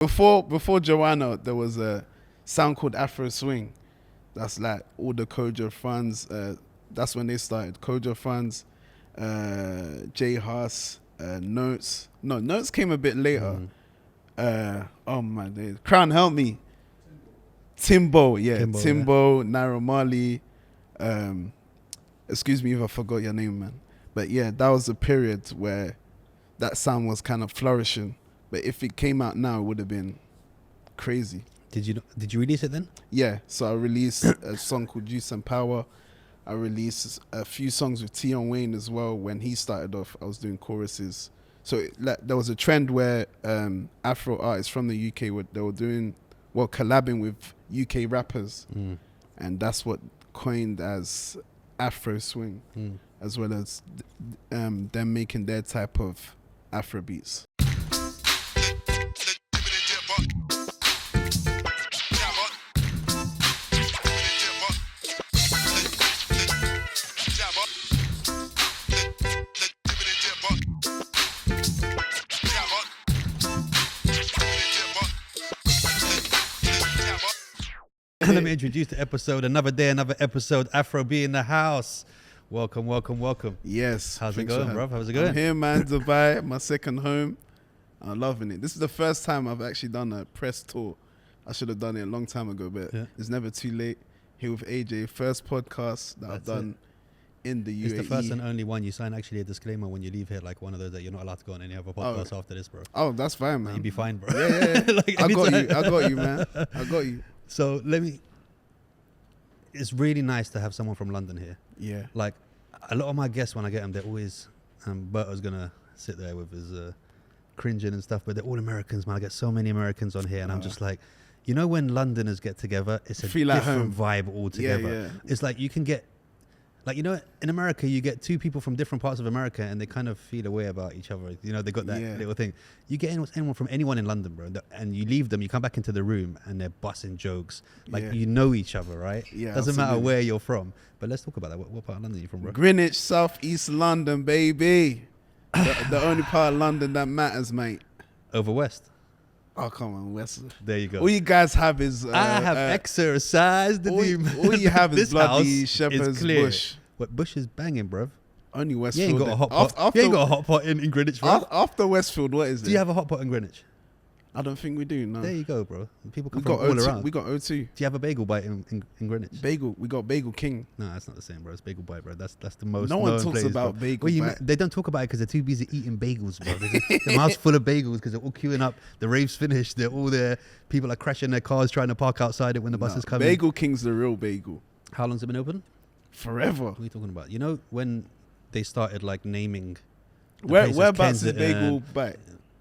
Before Joanna, there was a sound called Afro Swing. That's like all the Kojo funds. That's when they started. Kojo funds, J Huss, Notes. No, Notes came a bit later. Oh my days. Crown, help me. Timbo, Timbo, Naira Marley. Excuse me if I forgot your name, man. But yeah, that was a period where that sound was kind of flourishing. But if it came out now, it would have been crazy. Did you release it then? Yeah, so I released a song called Juice and Power. I released a few songs with Tion Wayne as well. When he started off, I was doing choruses. So there was a trend where Afro artists from the UK, they were doing, collabing with UK rappers. And that's what coined as Afro Swing, as well as them making their type of Afrobeats. Let me introduce the episode. Another day, another episode. Afro B in the house. Welcome. Yes. How's it going, bro? How's it going? I'm here, man. Dubai, my second home. I'm loving it. This is the first time I've actually done a press tour. I should have done it a long time ago, but it's never too late. Here with AJ, first podcast that I've done in the UAE. It's the first and only one. You sign actually a disclaimer when you leave here, like one of those that you're not allowed to go on any other podcast after this, bro. Oh, that's fine, man. You'll be fine, bro. Yeah. Like, I got you, man. I got you. So it's really nice to have someone from London here. Yeah. Like a lot of my guests, when I get them, they're always, Berto's gonna sit there with his cringing and stuff, but they're all Americans, man. I get so many Americans on here and I'm just like, you know, when Londoners get together, it's a different vibe altogether. Yeah. It's like you can get, like, you know, in America, you get two people from different parts of America and they kind of feel a way about each other. You know, they got that little thing. You get anyone from anyone in London, bro, and you leave them, you come back into the room and they're busting jokes. Like, you know each other, right? Yeah. Doesn't matter where you're from. But let's talk about that. What part of London are you from, bro? Greenwich, Southeast London, baby. the only part of London that matters, mate. Over West. Oh, come on, West. There you go. All you guys have is... I have exercised the dream. All you have is bloody Shepherd's Bush. What, Bush is banging, bruv. Only Westfield. You ain't got a hot pot. You ain't got a hot pot in Greenwich, bro. After Westfield, what is it? Do you have a hot pot in Greenwich? I don't think we do, no. There you go, bro. People come from all around. We got O2. Do you have a bagel bite in Greenwich? Bagel. We got Bagel King. No, that's not the same, bro. It's Bagel Bite, bro. That's the most. No one talks place, about bro. Bagel Bite. They don't talk about it because they're too busy eating bagels, bro. Their mouth's full of bagels because they're all queuing up. The rave's finished. They're all there. People are crashing their cars trying to park outside it when the bus is coming. Bagel King's the real bagel. How long's it been open? Forever. What are you talking about? You know when they started like naming. Whereabouts is Bagel Bite?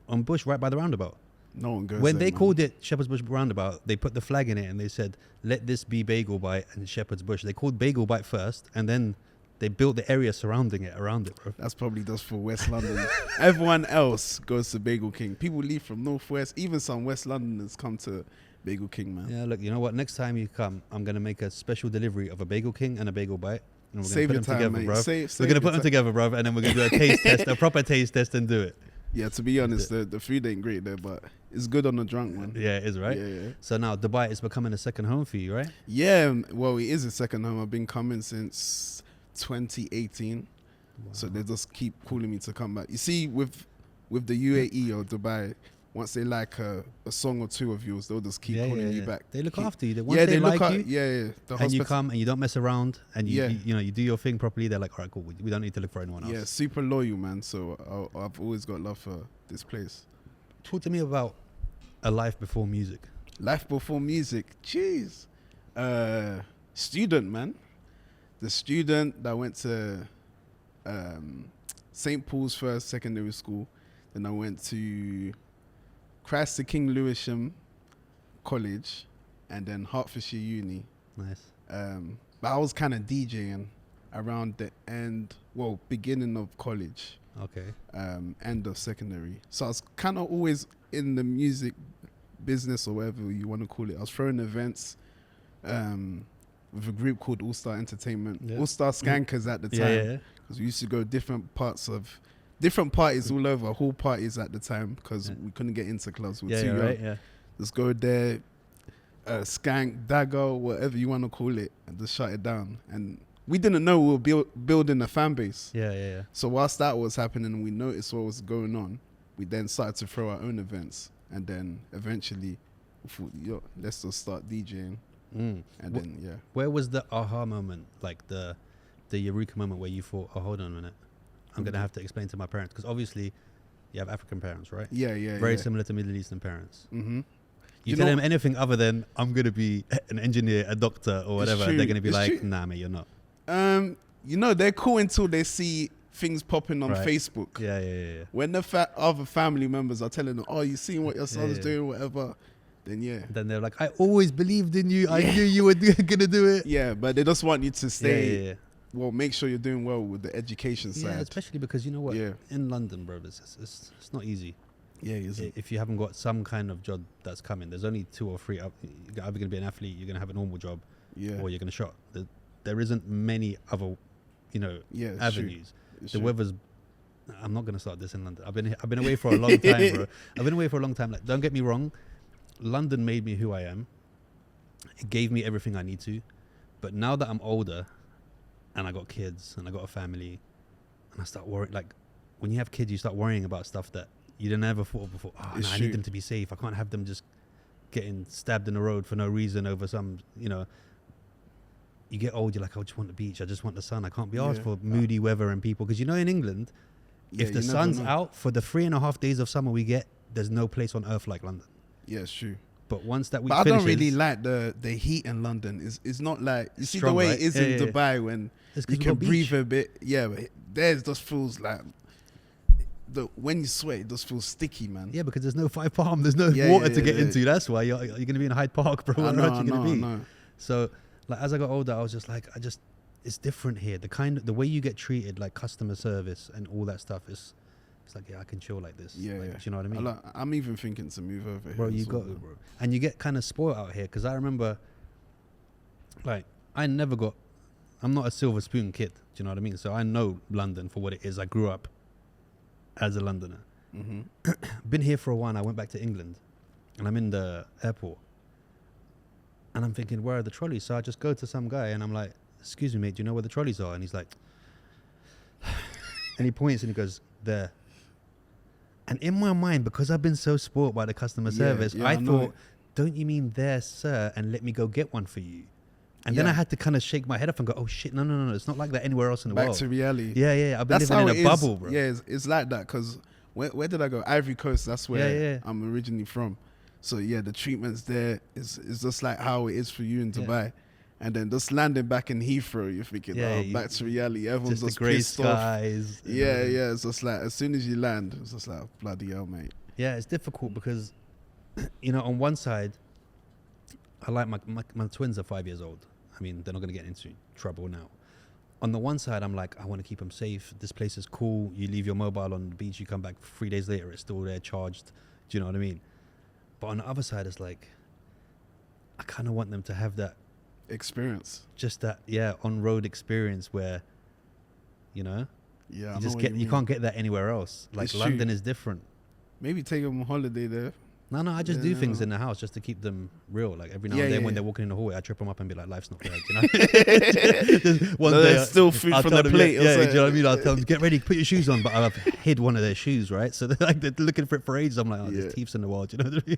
On Bush, right by the roundabout. No one goes when there, they man. called it Shepherd's Bush Roundabout, they put the flag in it and they said, let this be Bagel Bite and Shepherd's Bush. They called Bagel Bite first and then they built the area surrounding it around it, bro. That's probably just for West London. Everyone else goes to Bagel King. People leave from Northwest. Even some West Londoners come to Bagel King, man. Yeah, look, you know what? Next time you come, I'm going to make a special delivery of a Bagel King and a Bagel Bite. And we're Save gonna your put them time, together, mate. bro. We're going to put them together, bro, and then we're going to do a taste test, a proper taste test and do it. Yeah, to be honest, the food ain't great there, but it's good on the drunk one. Yeah, it is, right? Yeah. So now Dubai is becoming a second home for you, right? Yeah, well, it is a second home. I've been coming since 2018. Wow. So they just keep calling me to come back. You see, with the UAE or Dubai, once they like a song or two of yours, they'll just keep calling you back. They look after you. Once they like you, and you come and you don't mess around and you do your thing properly. They're like, all right, cool. We don't need to look for anyone else. Yeah, super loyal, man. So I've always got love for this place. Talk to me about a life before music. Life before music, jeez. Student, man. The student that went to St. Paul's First Secondary School. Then I went to Christ the King Lewisham College and then Hertfordshire Uni. Nice. But I was kind of DJing around the beginning of college. Okay. End of secondary. So I was kind of always in the music business or whatever you want to call it. I was throwing events with a group called All Star Entertainment. All Star Skankers at the time. Because we used to go different parts of different parties all over, hall parties at the time, because we couldn't get into clubs. We were too young. Right, yeah. Just go there, skank, dagger, whatever you want to call it, and just shut it down. And we didn't know we were building a fan base. Yeah. So whilst that was happening and we noticed what was going on, we then started to throw our own events. And then eventually, we thought, yo, let's just start DJing. And then, yeah. Where was the aha moment, like the eureka moment where you thought, oh, hold on a minute, I'm going to have to explain to my parents? Because obviously you have African parents, right? Yeah. Very similar to Middle Eastern parents. Mm-hmm. You tell them anything other than, I'm going to be an engineer, a doctor, or whatever, they're going to be like, nah, mate, you're not. You know, they're cool until they see things popping on Facebook. Yeah. When the other family members are telling them, oh, you seen what your son's doing, whatever, then Then they're like, I always believed in you. I knew you were going to do it. Yeah, but they just want you to stay. Yeah. Well, make sure you're doing well with the education side. Yeah, especially because you know what? Yeah. In London, bro, it's not easy. Yeah, isn't. If you haven't got some kind of job that's coming, there's only 2 or 3. You're either going to be an athlete, you're going to have a normal job, or you're going to shot. There isn't many other, avenues. The weather's. I'm not going to start this in London. I've been away for a long time, bro. I've been away for a long time. Like, don't get me wrong, London made me who I am. It gave me everything I need to. But now that I'm older, and I got kids, and I got a family, and I start worrying. Like, when you have kids, you start worrying about stuff that you didn't ever thought of before. Oh, no, I need them to be safe. I can't have them just getting stabbed in the road for no reason over some, You get old, you're like, I just want the beach. I just want the sun. I can't be asked for moody weather and people. Because in England, if the sun's out for the 3.5 days of summer we get, there's no place on earth like London. Yeah, it's true. But once that week finishes, I don't finishes, really like the heat in London. It's not like, you see strong, the way right? it is in Dubai when you can breathe a bit. Yeah, but there it just feels like, when you sweat, it just feels sticky, man. Yeah, because there's no Five Palm, there's no water to get into. That's why you're going to be in Hyde Park, bro. Where else you going to be? No. So, like, as I got older, I was just like, it's different here. The way you get treated, like customer service and all that stuff, it's like, I can chill like this. Yeah, do you know what I mean? I'm even thinking to move over here. Bro, you got it, bro. And you get kind of spoiled out here, because I remember, like, I'm not a silver spoon kid. Do you know what I mean? So I know London for what it is. I grew up as a Londoner. Mm-hmm. Been here for a while. I went back to England, and I'm in the airport, and I'm thinking, where are the trolleys? So I just go to some guy, and I'm like, excuse me, mate, do you know where the trolleys are? And he's like, and he points, and he goes, there. And in my mind, because I've been so spoiled by the customer service, I thought, don't you mean there, sir, and let me go get one for you? And then I had to kind of shake my head up and go, oh, shit, no, it's not like that anywhere else in the world. Back to reality. Yeah, I've been living in a bubble, bro. Yeah, it's like that, because where did I go? Ivory Coast, that's where I'm originally from. So, the treatment's there. It's just like how it is for you in Dubai. Yeah. And then just landing back in Heathrow, you're thinking, back to reality. Everyone's just gray pissed skies. Off. Yeah, it's just like, as soon as you land, it's just like, bloody hell, mate. Yeah, it's difficult because, on one side, I like my twins are 5 years old. I mean, they're not going to get into trouble now. On the one side, I'm like, I want to keep them safe. This place is cool. You leave your mobile on the beach, you come back 3 days later, it's still there, charged. Do you know what I mean? But on the other side, it's like, I kind of want them to have that experience. Just that, on-road experience where, you can't get that anywhere else. Like, London is different. Maybe take them on holiday there. No, I just do things in the house just to keep them real. Like every now and then when they're walking in the hallway, I trip them up and be like, life's not fair, you know? One day there's still food from the plate. Do you know what I mean? I'll tell them, get ready, put your shoes on. But I've hid one of their shoes, right? So they're looking for it for ages. I'm like, there's thieves in the world. You know what I mean?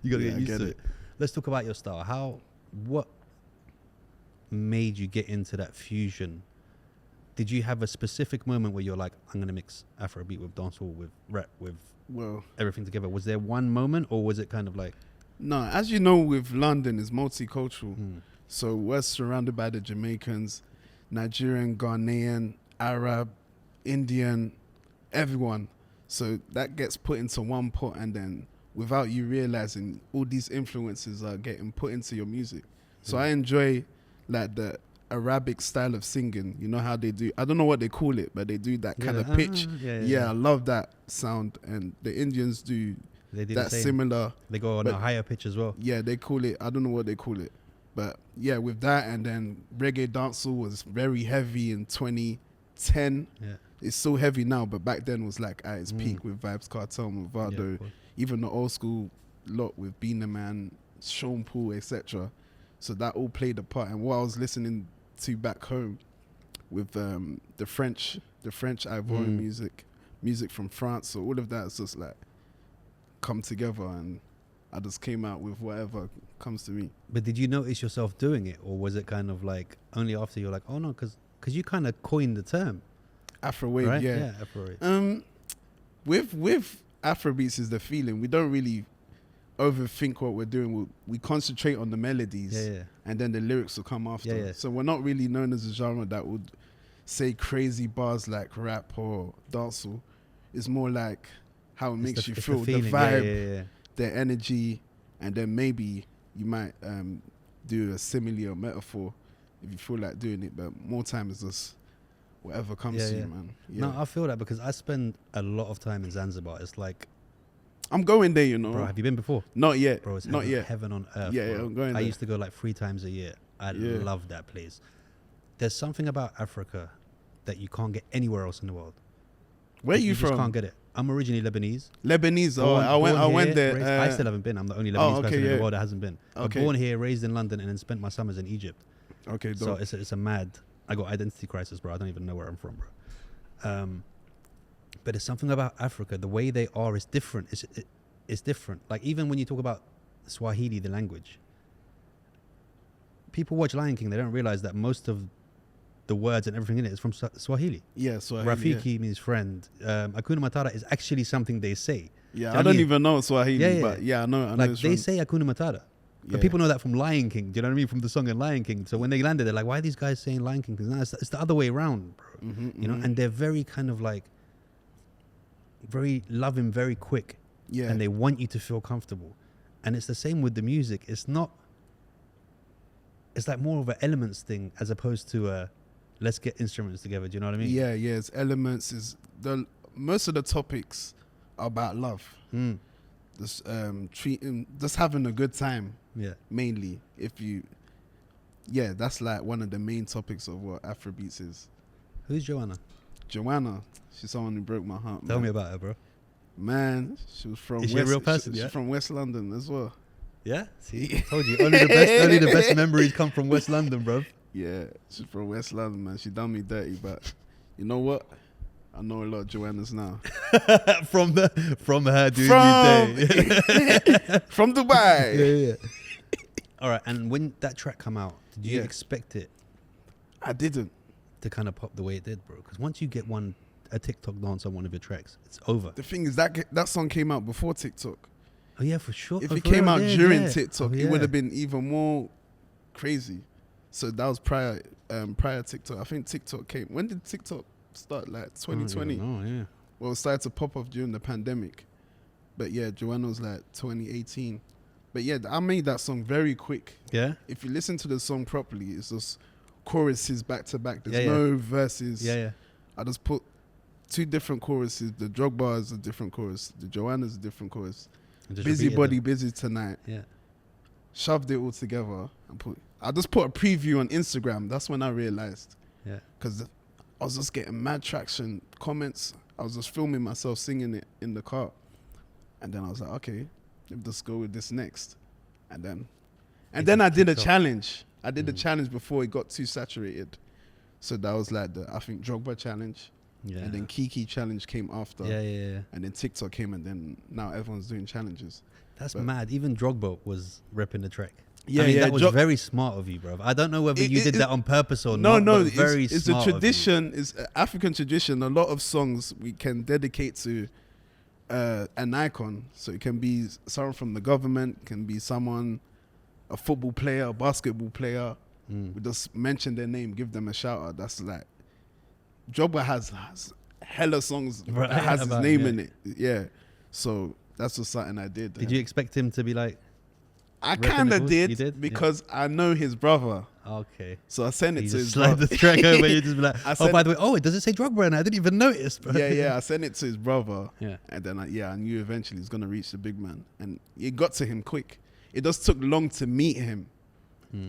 You got to get used to it. Let's talk about your style. What made you get into that fusion? Did you have a specific moment where you're like, I'm going to mix Afrobeat with dancehall, with rap, with everything together? Was there one moment, or was it kind of like... No, as you know, with London, it's multicultural. So we're surrounded by the Jamaicans, Nigerian, Ghanaian, Arab, Indian, everyone. So that gets put into one pot, and then without you realizing, all these influences are getting put into your music. So I enjoy like the Arabic style of singing. You know how they do, I don't know what they call it, but they do that kind of pitch. I love that sound. And the Indians do that similar. They go on a higher pitch as well. Yeah, they call it, I don't know what they call it, but with that. And then reggae dancehall was very heavy in 2010. it's so heavy now, but back then was like at its peak with Vibes Cartel, Movado, even the old school lot with Beanie Man, Sean Paul, etc. So that all played a part. And what I was listening to back home with the French Ivorian music from France, so all of that is just like come together, and I just came out with whatever comes to me. But did you notice yourself doing it, or was it kind of like only after you're like, oh no, because you kind of coined the term Afro wave, right? yeah. Afro wave. With Afrobeats is the feeling. We don't really overthink what we're doing. We concentrate on the melodies, and then the lyrics will come after. So we're not really known as a genre that would say crazy bars like rap or dancehall. It's more like how it makes you feel, the vibe, the energy, and then maybe you might do a simile or metaphor if you feel like doing it. But more time is just whatever comes to you, man. No, I feel that because I spend a lot of time in Zanzibar. It's like, I'm going there, you know. Bro, have you been before? Not yet. Bro, it's not heaven, yet. Heaven on earth. Yeah, bro. I'm going there. I used to go like 3 times a year. I love that place. There's something about Africa that you can't get anywhere else in the world. Where are you from? Just can't get it. I'm originally Lebanese. Lebanese. I went there. I still haven't been. I'm the only Lebanese person in the world that hasn't been. Okay. Born here, raised in London, and then spent my summers in Egypt. Okay, so it's a mad. I got identity crisis, bro. I don't even know where I'm from, bro. But there's something about Africa. The way they are is different. It's different. Like even when you talk about Swahili, the language, people watch Lion King. They don't realize that most of the words and everything in it is from Swahili. Yeah, Swahili. Rafiki means friend. Hakuna Matata is actually something they say. Yeah, I don't even know Swahili, but I know. Like they say Hakuna Matata. But people know that from Lion King. Do you know what I mean? From the song in Lion King. So when they landed, they're like, why are these guys saying Lion King? Because it's the other way around, bro. You know, and they're very kind of like, very loving, very quick. Yeah. And they want you to feel comfortable. And it's the same with the music. It's not, it's like more of an elements thing as opposed to let's get instruments together. Do you know what I mean? Yeah, it's elements. Most of the topics are about love. Just just having a good time. Yeah. Mainly. That's like one of the main topics of what Afrobeats is. Who's Joanna? Joanna. She's someone who broke my heart. Tell me about her, bro. Man, she was from Is she a real person? She's from West London as well. Yeah? See, I told you. Only the best memories come from West London, bro. Yeah, she's from West London, man. She done me dirty, but you know what? I know a lot of Joannas now. from her doing you day. From Dubai. Yeah. All right, and when that track come out, did you expect it? I didn't. To kind of pop the way it did, bro. Because once you get a TikTok dance on one of your tracks, it's over. The thing is that song came out before TikTok. Oh yeah, for sure. If it came out during TikTok, it would have been even more crazy. So that was prior TikTok. I think TikTok came. When did TikTok start? Like 2020. Oh yeah. Well, it started to pop off during the pandemic. But yeah, Joanna was like 2018. But yeah, I made that song very quick. Yeah. If you listen to the song properly, it's just choruses back to back. There's no verses. Yeah. I just put 2 different choruses. The Drogba is a different chorus. The Joanna's a different chorus. Busy body, busy tonight. Yeah. Shoved it all together and I just put a preview on Instagram. That's when I realized. Yeah. Because I was just getting mad traction, comments. I was just filming myself singing it in the car. And then I was like, okay, let's just go with this next. And then I did a challenge. I did the challenge before it got too saturated. So that was like I think Drogba challenge. Yeah. And then Kiki challenge came after. Yeah. And then TikTok came, and then now everyone's doing challenges. That's mad. Even Drogba was repping the track. Yeah, I mean, that was very smart of you, bro. I don't know whether you did that on purpose or not. No, it's a tradition. It's an African tradition. A lot of songs we can dedicate to an icon. So it can be someone from the government, can be someone, a football player, a basketball player. We just mention their name, give them a shout out. That's like, Drogba has hella songs that has his name in it. Yeah. So that's just something I did. Did you expect him to be like? I kind of did because I know his brother. Okay. So I sent it to his brother. Slide the track over, you just be like, by the way, does it say Drogba? And I didn't even notice, bro. Yeah, I sent it to his brother. Yeah. And then I knew eventually he's going to reach the big man. And it got to him quick. It just took long to meet him.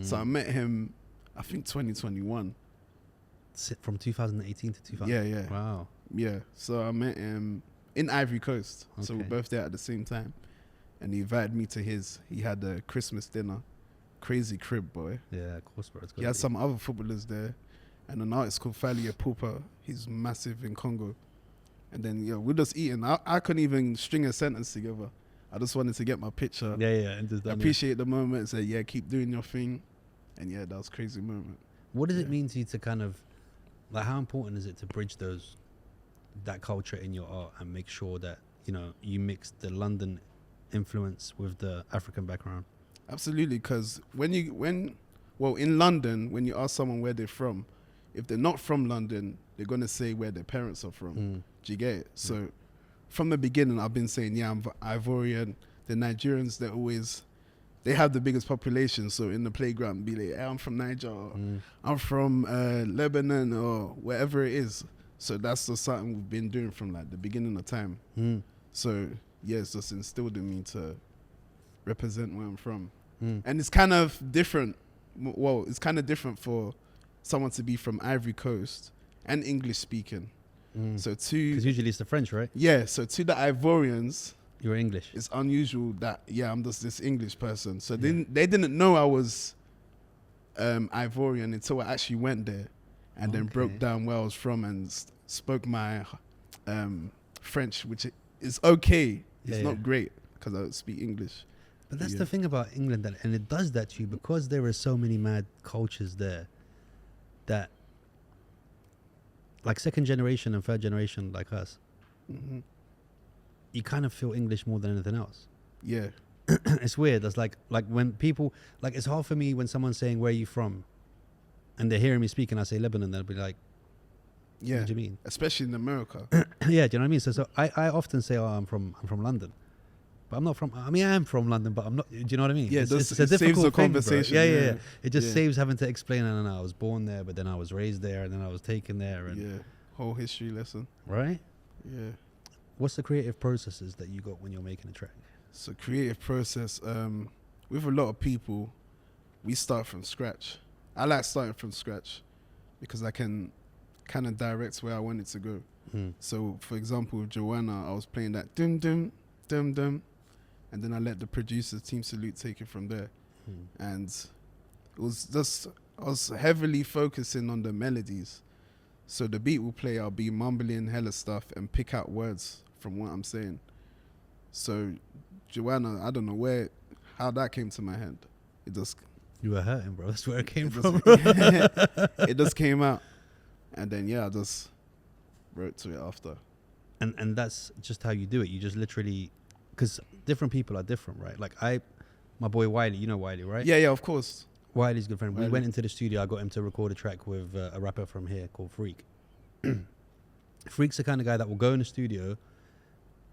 So I met him, I think 2021. From 2018 to 2000. Yeah. Wow. Yeah, so I met him in Ivory Coast. So we're Okay. both there at the same time. And he invited me to his. He had a Christmas dinner. Crazy crib, boy. Yeah, of course, bro. It's He gotta had be. some other footballers there. And an artist called Falia Pupa. He's massive in Congo. And then, we're just eating. I couldn't even string a sentence together. I just wanted to get my picture. Yeah, and just done, Appreciate the moment. Say, keep doing your thing. And that was a crazy moment. What does it mean to you to kind of, like, how important is it to bridge that culture in your art and make sure that, you mix the London influence with the African background? Absolutely, because in London, when you ask someone where they're from, if they're not from London, they're going to say where their parents are from. Do you get it? So from the beginning, I've been saying, I'm Ivorian. The Nigerians, they have the biggest population. So in the playground, be like, I'm from Niger, or I'm from Lebanon, or wherever it is. So that's just something we've been doing from like the beginning of time. So it's just instilled in me to represent where I'm from. And it's kind of different. Well, it's kind of different for someone to be from Ivory Coast and English speaking. So Because usually it's the French, right? so to the Ivorians, You're English. it's unusual that I'm just this English person. So they didn't know I was Ivorian until I actually went there and then broke down where I was from and spoke my French, which is okay. It's not great because I don't speak English. But that's the thing about England, and it does that to you because there are so many mad cultures there that, like second generation and third generation like us, you kind of feel English more than anything else. Yeah. It's weird. That's like when people, like, it's hard for me when someone's saying, where are you from? And they're hearing me speak and I say Lebanon, they'll be like, what do you mean? Especially in America. Yeah, do you know what I mean? So I often say, I'm from London. But I'm not from, I am from London, but I'm not, do you know what I mean? Yeah, it's it a difficult saves the thing, conversation. bro. Yeah. It just saves having to explain, I was born there, but then I was raised there, and then I was taken there. And whole history lesson. Right? Yeah. What's the creative processes that you got when you're making a track? So creative process, with a lot of people, we start from scratch. I like starting from scratch because I can kind of direct where I want it to go. So, for example, with Joanna, I was playing that dum dum dum dum, and then I let the producer Team Salute take it from there. And it was just, I was heavily focusing on the melodies. So the beat will play, I'll be mumbling hella stuff and pick out words from what I'm saying. So Joanna, I don't know how that came to my head. It just... You were hurting, bro. That's where it came from. It just came out. And then, I just wrote to it after. And that's just how you do it. You just literally... Because different people are different, right? Like my boy Wiley, you know Wiley, right? Yeah, yeah, of course. Wiley's a good friend. Wiley. We went into the studio. I got him to record a track with a rapper from here called Freak. Freak's the kind of guy that will go in the studio,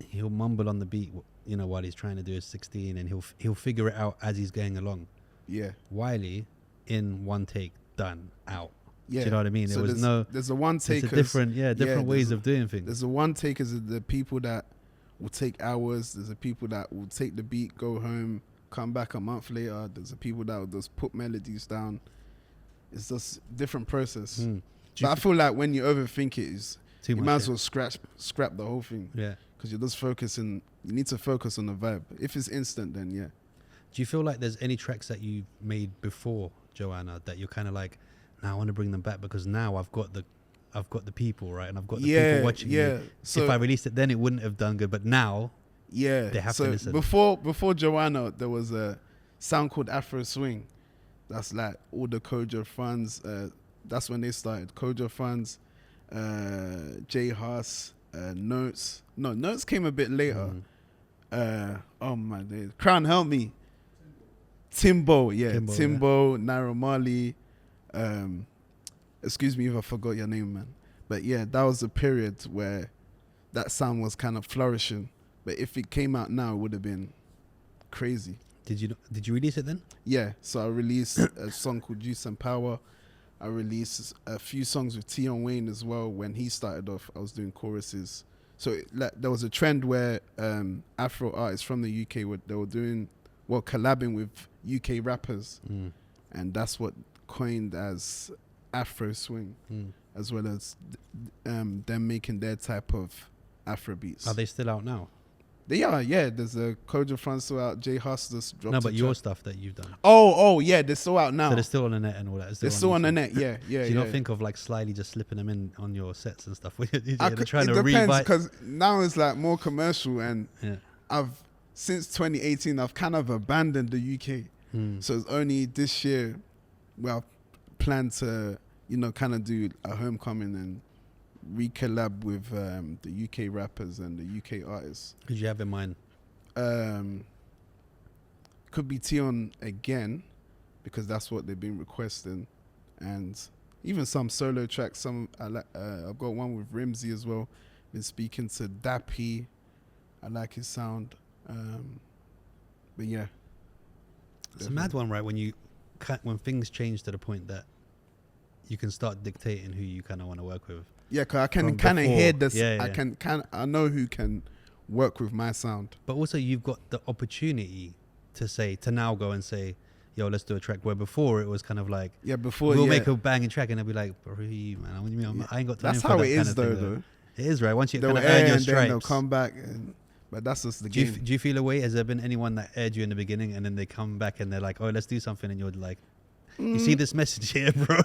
he'll mumble on the beat, while he's trying to do his 16, and he'll figure it out as he's going along. Yeah. Wiley, in one take, done, out. Yeah. Do you know what I mean? So there's a one takers. Different ways of doing things. There's a one takers of the people that will take hours. There's the people that will take the beat, go home, come back a month later. There's the people that will just put melodies down. It's just different process. But I feel like when you overthink it, you might as well scrap the whole thing. Yeah. Because you're just focusing. You need to focus on the vibe. If it's instant, then yeah. Do you feel like there's any tracks that you made before Joanna that you're kind of like, now I want to bring them back because now I've got the people, right, and I've got the people watching me. So if I released it then, it wouldn't have done good, but now they have to listen. Before Joanna, there was a sound called Afro Swing. That's like all the Kojo fans. That's when they started. Kojo fans, J Haas, Notes. No, Notes came a bit later. Oh my days. Crown, help me. Timbo, Nairo Marley. Excuse me if I forgot your name, man. But that was a period where that sound was kind of flourishing. But if it came out now, it would have been crazy. Did you release it then? Yeah, so I released a song called Juice and Power. I released a few songs with Tion Wayne as well. When he started off, I was doing choruses. So there was a trend where Afro artists from the UK they were doing, collabing with UK rappers. And that's what coined as Afro Swing. as well as them making their type of Afrobeats. Are they still out now? They are, yeah. There's a Kojo Franco out. Jay Hustlers dropped. No, but your track. stuff that you've done. Oh, yeah. They're still out now. So they're still on the net and all that. They're still on the net. Yeah. Do you not think of like slyly just slipping them in on your sets and stuff? They're trying it to depends, because now it's like more commercial, and yeah. Since 2018 I've kind of abandoned the UK. So it's only this year where I plan to, kind of do a homecoming and re-collab with the UK rappers and the UK artists. Did you have in mind? Could be Tion again, because that's what they've been requesting, and even some solo tracks. I've got one with Rimsey as well. Been speaking to Dappy. I like his sound. But yeah, it's a mad one, right? When things change to the point that you can start dictating who you kind of want to work with. Yeah, cause I can kind of hear this. Yeah. I know who can work with my sound. But also, you've got the opportunity to now go and say, "Yo, let's do a track." Where before it was kind of like, we'll make a banging track, and they'll be like, "Bro, man, what do you mean? I ain't got time." That's for how that it kind is, of thing, though. It is, right. Once you they'll kind of earn your stripes, then they'll come back. But that's just the game. Do you feel a way? Has there been anyone that aired you in the beginning and then they come back and they're like, "Oh, let's do something," and you're like, "You see this message here, bro?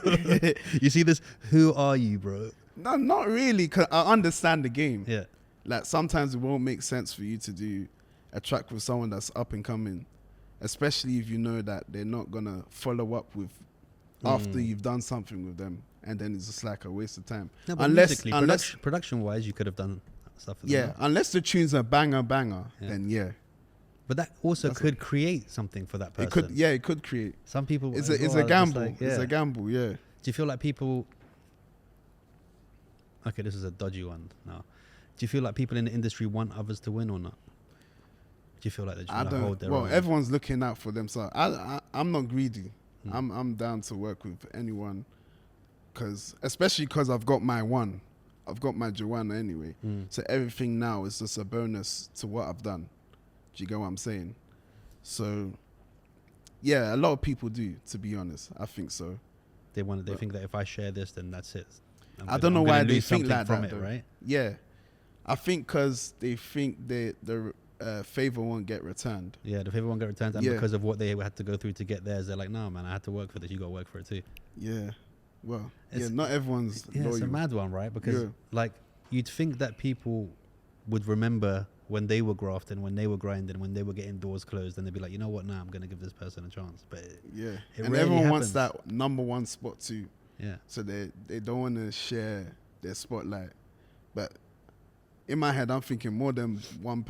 You see this? Who are you, bro?" No, not really, because I understand the game. Yeah. Like, sometimes it won't make sense for you to do a track with someone that's up and coming, especially if you know that they're not going to follow up with after you've done something with them, and then it's just like a waste of time. No, but unless production-wise, you could have done stuff with them. Unless the tune's a banger, then yeah. But that also could create something for that person. It could create. Some people... It's a gamble. It's a gamble, yeah. Do you feel like people... Okay, this is a dodgy one now. Do you feel like people in the industry want others to win or not? Do you feel like they just want to hold their own? Well, everyone's looking out for themselves. I'm not greedy. I'm down to work with anyone, especially because I've got my one. I've got my Joanna anyway. So everything now is just a bonus to what I've done. Do you get what I'm saying? So, yeah, a lot of people do, to be honest. I think so. They think that if I share this, then that's it. I don't know why they think like from that, it, right? Yeah. I think because they think the favor won't get returned. Yeah, the favor won't get returned, and because of what they had to go through to get theirs, they're like, "No, man, I had to work for this. You got to work for it too." Yeah. Well, not everyone's loyal. It's a mad one, right? Because like you'd think that people would remember when they were grafting, when they were grinding, when they were getting doors closed, and they'd be like, "You know what? Now I'm gonna give this person a chance." But and everyone wants that number one spot too. Yeah. So they don't want to share their spotlight, but in my head, I'm thinking more than one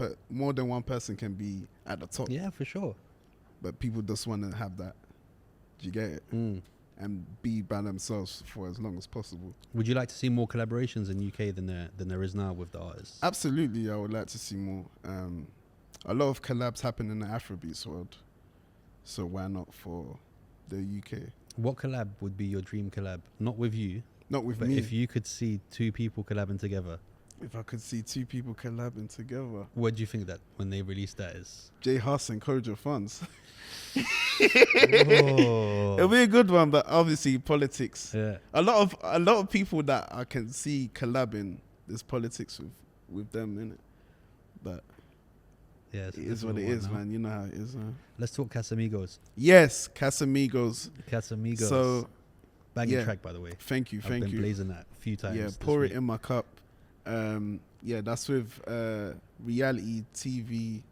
person can be at the top. Yeah, for sure. But people just want to have that. Do you get it? And be by themselves for as long as possible. Would you like to see more collaborations in UK than there is now with the artists? Absolutely, I would like to see more. A lot of collabs happen in the Afrobeats world, so why not for the UK? What collab would be your dream collab? Not with you. Not with but me. If you could see two people collabing together. If I could see two people collabing together. What do you think that when they release that is? Jay Huss and Kojo Funds. Oh. It'll be a good one, but obviously politics. Yeah. A lot of people that I can see collabing, there's politics with them in it. But yeah, it is what it is, man. You know how it is. Let's talk Casamigos. Yes, Casamigos. So, banging track, by the way. Thank you. I've been blazing that a few times. Yeah, pour it in my cup. That's with reality TV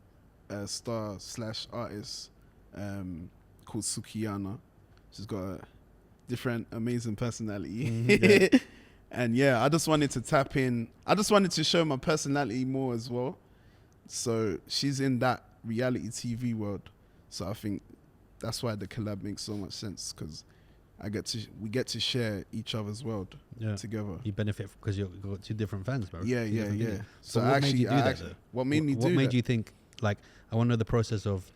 star / artist called Sukiyana. She's got a different amazing personality. And I just wanted to tap in. I just wanted to show my personality more as well. So she's in that reality TV world. So I think that's why the collab makes so much sense, because we get to share each other's world together. You benefit because you've got two different fans, bro. Yeah. So what made you do that? What made me do that? What made you think, like, I want to know the process of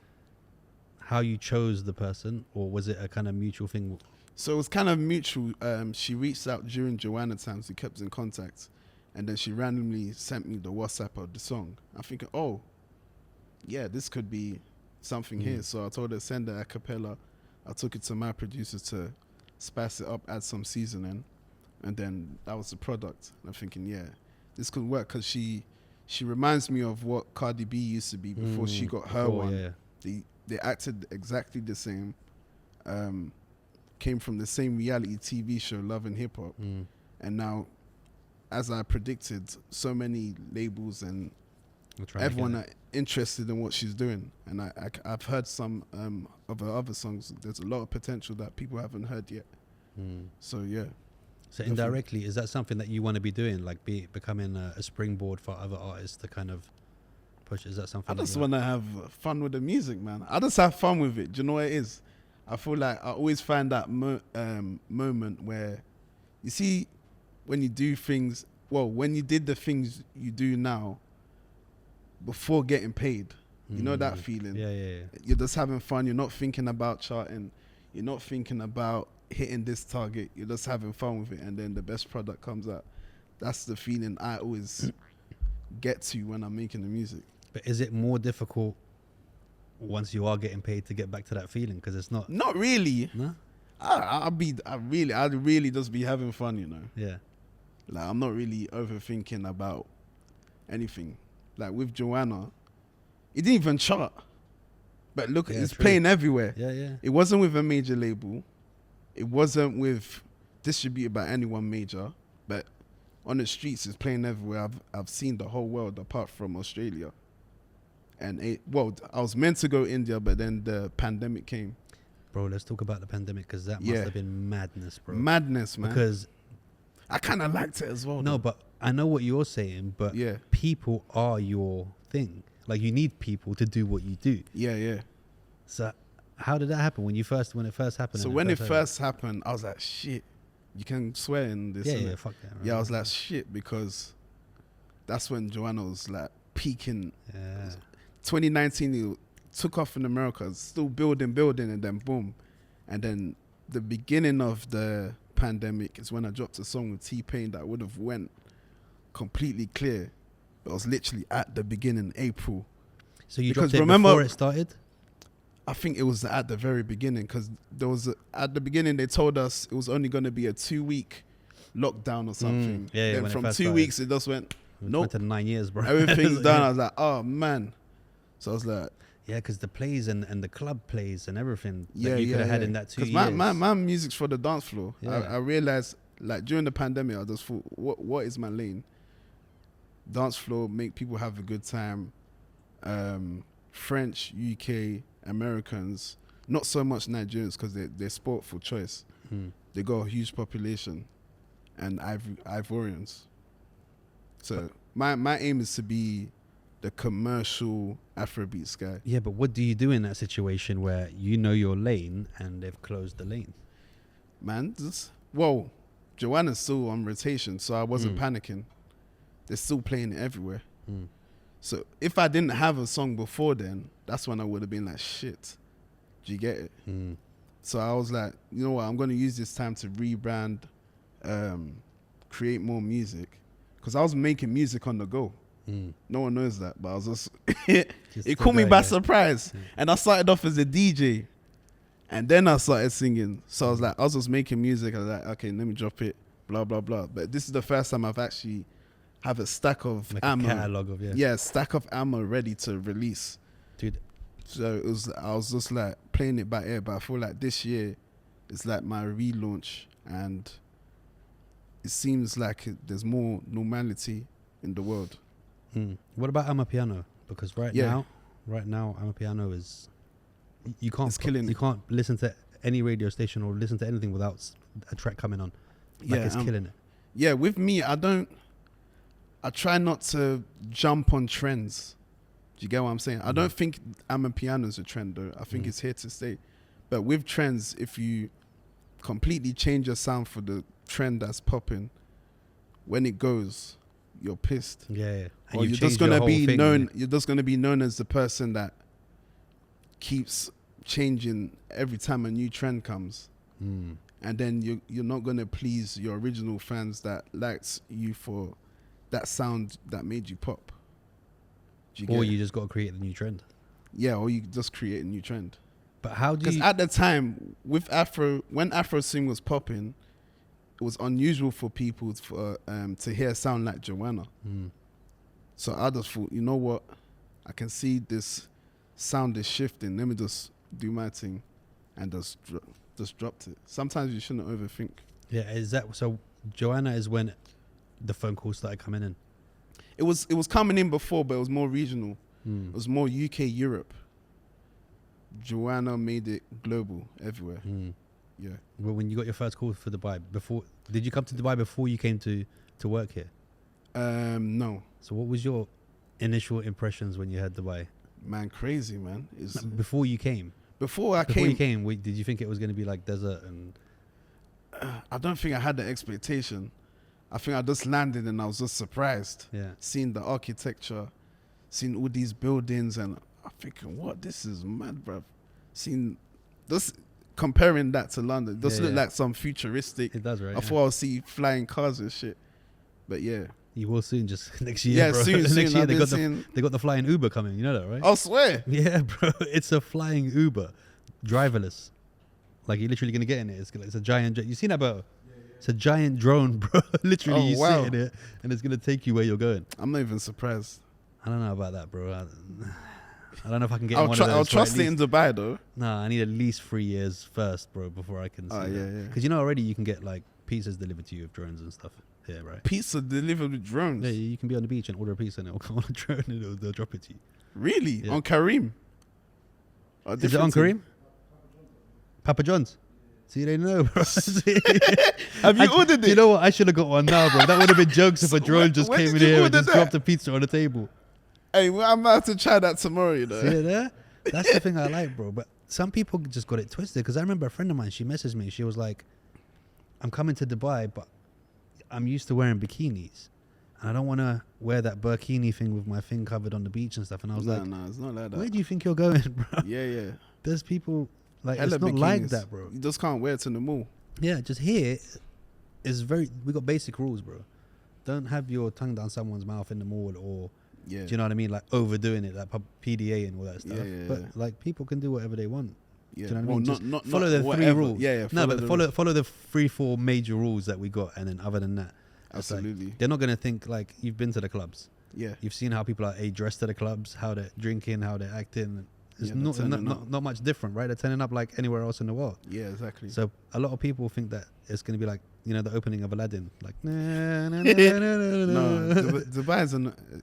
how you chose the person, or was it a kind of mutual thing? So it was kind of mutual. She reached out during Joanna times. We kept in contact. And then she randomly sent me the WhatsApp of the song. I'm thinking, this could be something here. So I told her, send her a cappella. I took it to my producer to spice it up, add some seasoning. And then that was the product. And I'm thinking, yeah, this could work because she reminds me of what Cardi B used to be before she got her one. Yeah. They acted exactly the same. Came from the same reality TV show, Love and Hip Hop. And now, as I predicted, so many labels and everyone are interested in what she's doing. And I've heard some of her other songs. There's a lot of potential that people haven't heard yet. So yeah. So indirectly, is that something that you want to be doing, like becoming a springboard for other artists to kind of push? Is that something? I just want to have fun with the music, man. I just have fun with it. Do you know what it is? I feel like I always find that moment where, you see, when you do things, when you did the things you do now before getting paid, you know that feeling? Yeah. You're just having fun. You're not thinking about charting. You're not thinking about hitting this target. You're just having fun with it, and then the best product comes out. That's the feeling I always get to when I'm making the music. But is it more difficult once you are getting paid to get back to that feeling? Because it's not really. No? I'd really just be having fun, you know. Yeah. Like, I'm not really overthinking about anything. Like with Joanna, it didn't even chart, but look, it's playing everywhere. Yeah. It wasn't with a major label. It wasn't with distributed by anyone major, but on the streets it's playing everywhere. I've seen the whole world apart from Australia. And I was meant to go India, but then the pandemic came. Bro, let's talk about the pandemic, because that must have been madness, bro. Madness, man. Because I kind of liked it as well. No, though. but I know what you're saying, but people are your thing. Like, you need people to do what you do. Yeah. So how did that happen when it first happened? So when it first happened, I was like, shit. You can swear in this. Yeah, fuck that. Right? Yeah, I was like, shit, because that's when Joanna was like peaking. Yeah. 2019, it took off in America, still building, and then boom. And then the beginning of the pandemic is when I dropped a song with T-Pain that would have went completely clear. It was literally at the beginning, April. So you dropped it before it started? I think it was at the very beginning, because at the beginning they told us it was only going to be a 2-week lockdown or something. Then from 2 weeks it just went, nope. It went to 9 years, bro. Everything's done. I was like, oh man. So I was like, yeah, because the plays and the club plays and everything that you could have had in that 2 years. Because my music's for the dance floor. Yeah. I realized, like, during the pandemic, I just thought, what is my lane? Dance floor, make people have a good time. French, UK, Americans, not so much Nigerians, because they're sport for choice. They got a huge population, and Ivorians. So my aim is to be the commercial Afrobeats guy. Yeah, but what do you do in that situation where you know your lane and they've closed the lane? Man, Joanna's still on rotation, so I wasn't panicking. They're still playing it everywhere. So if I didn't have a song before then, that's when I would have been like, shit. Do you get it? So I was like, you know what, I'm going to use this time to rebrand, create more music. Because I was making music on the go. No one knows that, but I was just it caught me by surprise. And I started off as a DJ, and then I started singing. So I was just making music. I was like, okay, let me drop it, blah blah blah. But this is the first time I've actually have a stack of ammo, catalog of stack of ammo ready to release, dude. So I was just like playing it by ear. But I feel like this year is like my relaunch, and it seems like there's more normality in the world. What about Amapiano? Because right now Amapiano is you can't listen to any radio station or listen to anything without a track coming on. It's killing it. Yeah, with me, I try not to jump on trends. Do you get what I'm saying? I don't think Amapiano is a trend though. I think it's here to stay. But with trends, if you completely change your sound for the trend that's popping, when it goes, you're pissed. Yeah. And or you're just gonna be known. You're just gonna be known as the person that keeps changing every time a new trend comes. And then you're not gonna please your original fans that liked you for that sound that made you pop. You just got to create the new trend. Yeah, or you just create a new trend. But how do you? Because at the time with when Afro Swing was popping, it was unusual for people to hear a sound like Joanna. So I just thought, you know what, I can see this sound is shifting. Let me just do my thing, and just dropped it. Sometimes you shouldn't overthink. Yeah, is that so? Joanna is when the phone calls started coming in. It was coming in before, but it was more regional. It was more UK, Europe. Joanna made it global, everywhere. Yeah. Well, when you got your first call for Dubai, did you come to Dubai before you came to work here? No. So what was your initial impressions when you had Dubai? Man, crazy, man. Before you came? Before you came, did you think it was going to be like desert? And I don't think I had the expectation. I think I just landed and I was just surprised. Yeah. Seeing the architecture, seeing all these buildings, and I'm thinking, what? This is mad, bruv. Seeing, just comparing that to London, does look like some futuristic. It does, right? I thought I'll see flying cars and shit. But yeah. You will soon, just next year, bro. Soon. Next year they got the flying Uber coming. You know that, right? I swear. Yeah, bro. It's a flying Uber, driverless. Like you're literally gonna get in it. It's a giant. You seen that, bro? It's a giant drone, bro. Literally, you sit in it, and it's gonna take you where you're going. I'm not even surprised. I don't know about that, bro. I don't know if I can get one of those. I'll trust it in Dubai, though. Nah, I need at least 3 years first, bro, before I can. Yeah. Because you know already you can get like pizzas delivered to you with drones and stuff. Yeah, right. Pizza delivered with drones. Yeah, you can be on the beach and order a pizza and it'll come on a drone and they'll drop it to you. Really? Yeah. On Kareem? Is it on Kareem? Papa John's. See, they know, bro. Have you ordered it? You know what? I should have got one now, bro. That would have been jokes if a drone just came in here and just dropped a pizza on the table. Hey, well, I'm about to try that tomorrow, you know. See it there? That's the thing I like, bro. But some people just got it twisted. Because I remember a friend of mine, she messaged me. She was like, I'm coming to Dubai, but I'm used to wearing bikinis. And I don't want to wear that burkini thing with my thing covered on the beach and stuff. And I was like, no, it's not like that. Where do you think you're going, bro? Yeah. There's people, like, Hella it's not bikinis. like that, bro. You just can't wear it to the mall. Yeah, just here is we got basic rules, bro. Don't have your tongue down someone's mouth in the mall or, do you know what I mean? Like overdoing it, like PDA and all that stuff. But like people can do whatever they want. Yeah. Do you know what I mean? Well, just follow the three rules. Yeah. Follow the 3-4 major rules that we got, and then other than that, absolutely. Like, they're not gonna think like you've been to the clubs. Yeah. You've seen how people are dressed to the clubs, how they're drinking, how they're acting. It's not much different, right? They're turning up like anywhere else in the world. Yeah, exactly. So a lot of people think that it's gonna be like, you know, the opening of Aladdin, like No, Dubai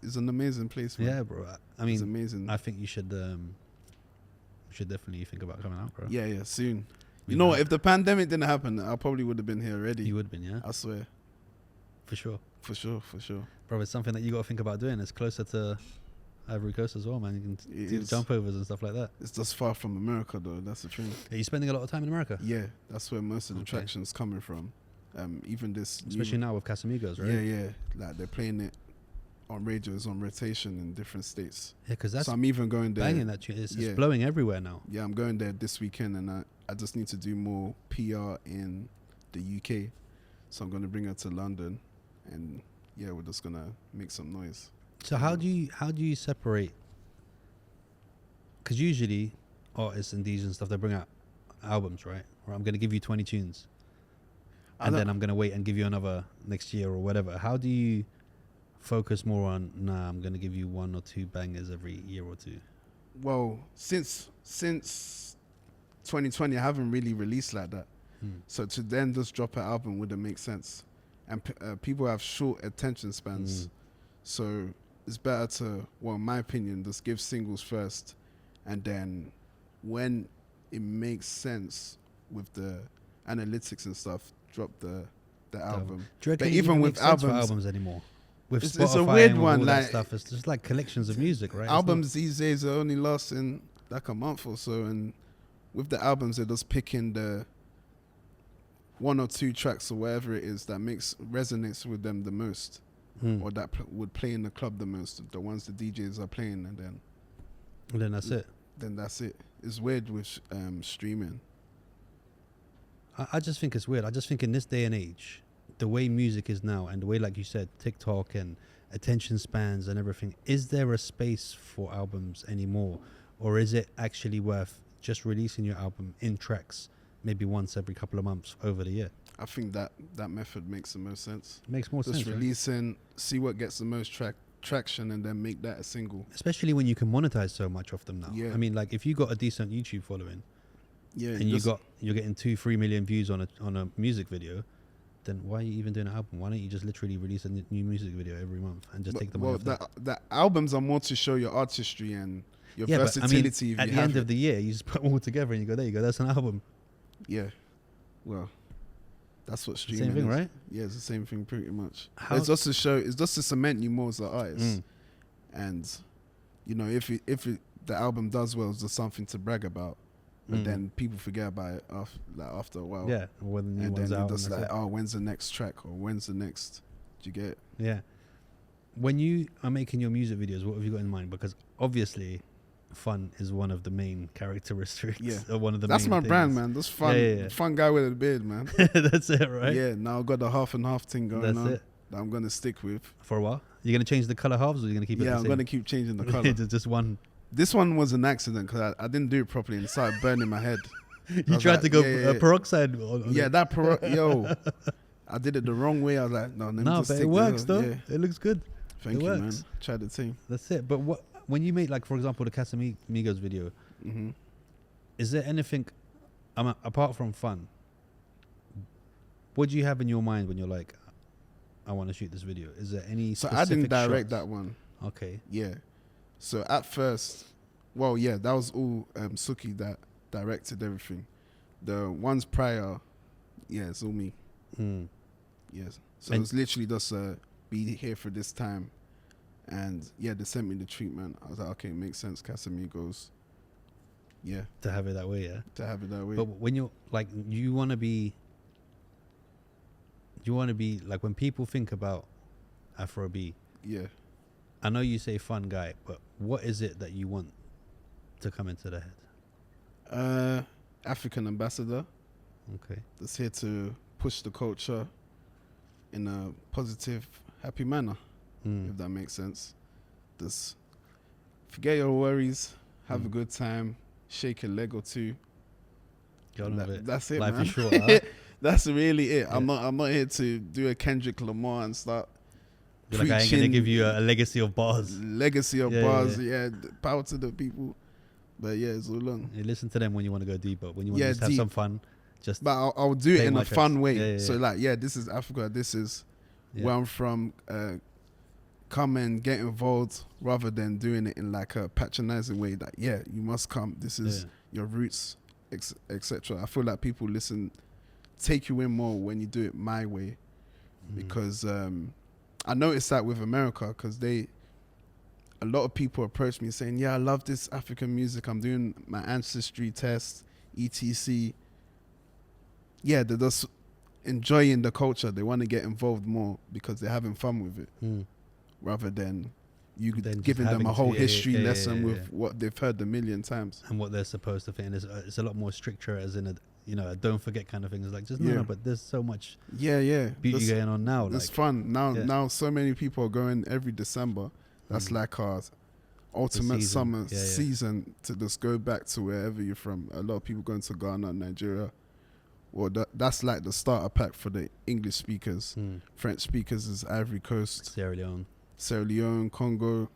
is an amazing place, man. Yeah, bro. I mean, it's amazing. I think you should definitely think about coming out, bro. Yeah, soon. You know what? If the pandemic didn't happen, I probably would have been here already. You would have been, yeah? I swear. For sure. For sure. Bro, it's something that you got to think about doing. It's closer to Ivory Coast as well, man. You can do the jump overs and stuff like that. It's just far from America, though. That's the thing. Are you spending a lot of time in America? Yeah, that's where most of the traction's coming from. Even this... Especially now with Casamigos, right? Yeah. Like, they're playing it on radios, on rotation in different states. Yeah, because that's... So I'm even going there... Banging that tune. It's blowing everywhere now. Yeah, I'm going there this weekend, and I just need to do more PR in the UK. So I'm going to bring her to London, and yeah, we're just going to make some noise. So how do you separate? Because usually artists and DJs and stuff, they bring out albums, right? Or I'm going to give you 20 tunes, and then I'm going to wait and give you another next year or whatever. How do you focus more on? Nah, I'm going to give you 1 or 2 bangers every year or 2. Well, since 2020, I haven't really released like that. So to then just drop an album wouldn't make sense, and people have short attention spans. So it's better to, well, in my opinion, just give singles first, and then when it makes sense with the analytics and stuff, drop the album. Do you reckon but even with albums anymore? With Spotify, it's a weird and one. All Like that stuff, it's just like collections of music, right? Albums these days are only lasting like a month or so, and with the albums, they're just picking the 1 or 2 tracks or whatever it is that resonates with them the most. Or that would play in the club the most, the ones the DJs are playing, and then that's it. Then that's it. It's weird with streaming. I just think it's weird. I just think in this day and age, the way music is now, and the way, like you said, TikTok and attention spans and everything, is there a space for albums anymore? Or is it actually worth just releasing your album in tracks maybe once every couple of months over the year. I think that method makes the most sense. It makes more sense. Just releasing, see what gets the most traction, and then make that a single. Especially when you can monetize so much of them now. Yeah. I mean, like if you got a decent YouTube following, Yeah, and you're getting 2-3 million views on a music video, then why are you even doing an album? Why don't you just literally release a new music video every month and just take the money off that? The albums are more to show your artistry and your But, versatility. I mean, at the end of the year, you just put them all together and you go, there you go, that's an album. Yeah, well, that's what streaming Same thing, is. right? Yeah, it's the same thing pretty much. How- It's just to show. It's just to cement you more as an artist. And you know, if the album does well, it's just something to brag about. But then people forget about it after a while. Yeah, when the new and one's then out. you're just and like, that's it. oh, when's the next track, or when's the next? Do you get it? Yeah. When you are making your music videos, what have you got in mind? Because obviously, fun is one of the main characteristics. Yeah. Or one of the That's main my things. brand, man. That's fun. Yeah. Fun guy with a beard, man. That's it, right? Yeah. Now I've got the half and half thing going That's on it. that I'm gonna stick with. For a while, you're gonna change the color halves, or you're gonna keep it the Yeah, same? I'm gonna keep changing the color. Just one. This one was an accident because I didn't do it properly and it started burning my head. You tried like, to go yeah. peroxide. On Yeah, it. that yo, I did it the wrong way. I was like, no, let me No, just but stick it works this. though. Yeah. It looks good. Thank It you, works. man. Try the team. That's it. But when you make, like, for example, the Casamigos video, Hmm. is there anything apart from fun? What do you have in your mind when you're like, I want to shoot this video? Is there any? So I didn't specific direct shots? that one. Okay. Yeah. So at first, well, yeah, that was all Suki that directed everything. The ones prior, yeah, it's all me. Yes. So it was literally just be here for this time. And yeah, they sent me the treatment. I was like, okay, makes sense, Casamigos. Yeah. To have it that way, yeah. To have it that way. But when you're like, you want to be like, when people think about Afro B, yeah. I know you say fun guy, but what is it that you want to come into the head? African ambassador. Okay. That's here to push the culture in a positive, happy manner, if that makes sense. Just forget your worries, have a good time, shake a leg or two. Get on with it. That's it, Life man. is short, huh? That's really it. Yeah. I'm not here to do a Kendrick Lamar and start You're like, I ain't gonna give you a legacy of bars. legacy of Yeah, bars. yeah. Power to the people. But yeah, it's all on. You listen to them when you want to go deeper, when you want Yeah, to just have deep. some fun. Just But I'll do it play in my a fun tracks. way. Yeah, yeah, So yeah. like, yeah, this is Africa. This is yeah. where I'm from. Come and get involved rather than doing it in like a patronizing way. That yeah, you must come. This is your roots, etc. I feel like people take you in more when you do it my way, because I noticed that with America, because a lot of people approach me saying, yeah, I love this African music. I'm doing my ancestry test, etc. Yeah, they're just enjoying the culture. They want to get involved more because they're having fun with it, rather than you Then giving just them a having whole to- history yeah, lesson yeah, with yeah. what they've heard a million times. And what they're supposed to think. It's a lot more stricter, as in a don't forget kind of thing. It's like, just Yeah. no, but there's so much Yeah. beauty going on now. It's Like, fun. Now yeah. now so many people are going every December. That's like our ultimate season. summer Yeah, yeah. season to just go back to wherever you're from. A lot of people going to Ghana, Nigeria. Well, that's like the starter pack for the English speakers. French speakers is Ivory Coast, Sierra Leone. Congo,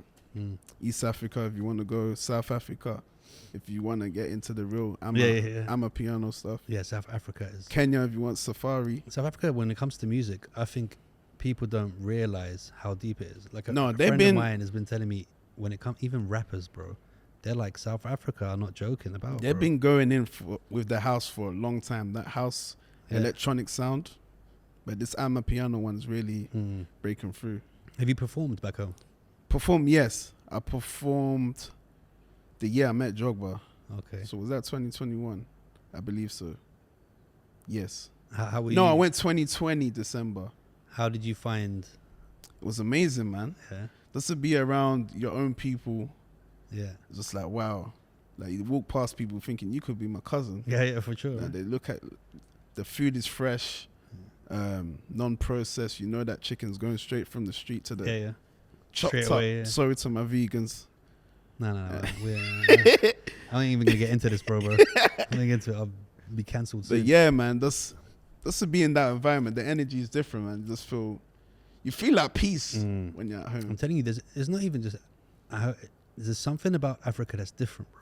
East Africa if you want to go, South Africa if you want to get into the real piano stuff. Yeah, South Africa is. Kenya if you want safari. South Africa, when it comes to music, I think people don't realize how deep it is. Like a No, friend of mine has been telling me, when it comes, even rappers, bro, they're like, South Africa, I'm not joking about. They've bro. been going in with the house for a long time. That house electronic sound, but this piano one's really breaking through. Have you performed back home? Yes. I performed the year I met Drogba. Okay. So was that 2021? I believe so. Yes. How were No, you? I went 2020 December. How did you find? It was amazing, man. Yeah. Just to be around your own people. Yeah. It's just like, wow. Like you walk past people thinking you could be my cousin. Yeah, for sure. Like, they look at the food is fresh, non-processed. You know that chicken's going straight from the street to the chopped Straight up. away, yeah. Sorry to my vegans. No. I ain't even gonna get into this, bro. I'm gonna get into it. Be cancelled But soon. yeah, man, that's to be in that environment. The energy is different, man. You feel at peace when you're at home. I'm telling you, there's not even just. There's something about Africa that's different, bro.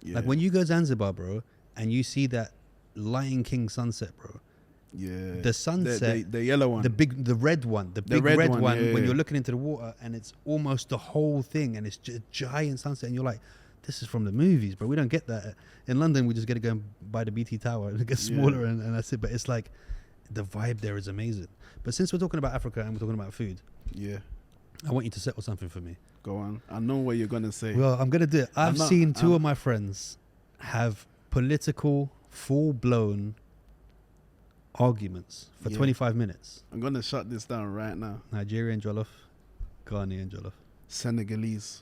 Yeah. Like when you go Zanzibar, bro, and you see that Lion King sunset, bro. Yeah. The sunset, the yellow one, the red one, the big red red one, one. yeah, When yeah. you're looking into the water, and it's almost the whole thing, and it's just a giant sunset, and you're like, this is from the movies, bro. We don't get that in London. We just get to go and buy the BT Tower, and it gets smaller, and that's it. But it's like the vibe there is amazing. But since we're talking about Africa and we're talking about food, yeah. I want you to settle something for me. Go on. I know what you're gonna say. Well, I'm gonna do it. I've seen two of my friends have political, full-blown arguments for 25 minutes. I'm gonna shut this down right now. Nigerian jollof, Ghanaian jollof. Senegalese.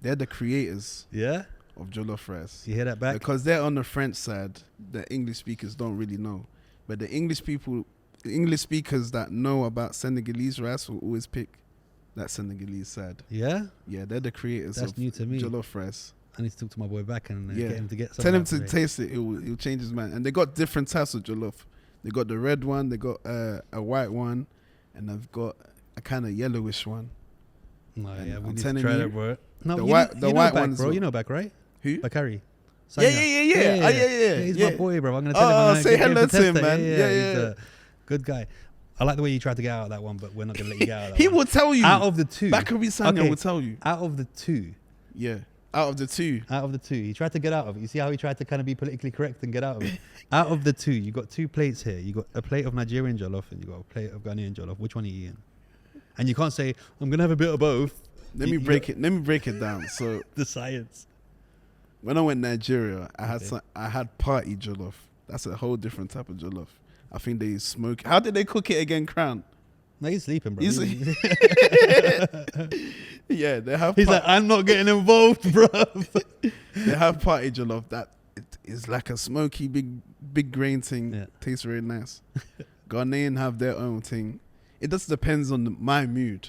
They're the creators Yeah? of jollof rice. You hear that back? Because they're on the French side, the English speakers don't really know. But the English speakers that know about Senegalese rice will always pick that Senegalese side. Yeah? Yeah, they're the creators That's of new to me. jollof rice. I need to talk to my boy back and Yeah. get him to get some. Tell him to taste it. He'll change his mind. And they got different types of jollof. They got the red one. They got a white one, and they've got a kind of yellowish one. No, And yeah, we I'm need to telling try you, that, bro. No, the you white know one back, as bro. well. You know back, right? Who? Bakari. Yeah. He's my boy, bro. I'm gonna tell him. Oh, I'm say gonna hello get to him, test man. it. Yeah, He's yeah. a good guy. I like the way you tried to get out of that one, but we're not gonna let you get out of that He one. will tell you. Out of the two, Bakary Sanya will tell you. Out of the two, Yeah. Out of the two. he tried to get out of it. You see how he tried to kind of be politically correct and get out of it. Out of the two, you got two plates here. You got a plate of Nigerian jollof and you got a plate of Ghanaian jollof. Which one are you eating? And you can't say I'm gonna have a bit of both. Let me break it down. So The science. when I went Nigeria, I had party jollof. That's a whole different type of jollof. I think they smoke. How did they cook it again, Crown? No, he's sleeping, bro. Yeah, they have. He's like, I'm not getting involved, bro. They have party jollof that it is like a smoky, big grain thing. Yeah. Tastes very nice. Ghanaian have their own thing. It just depends on my mood,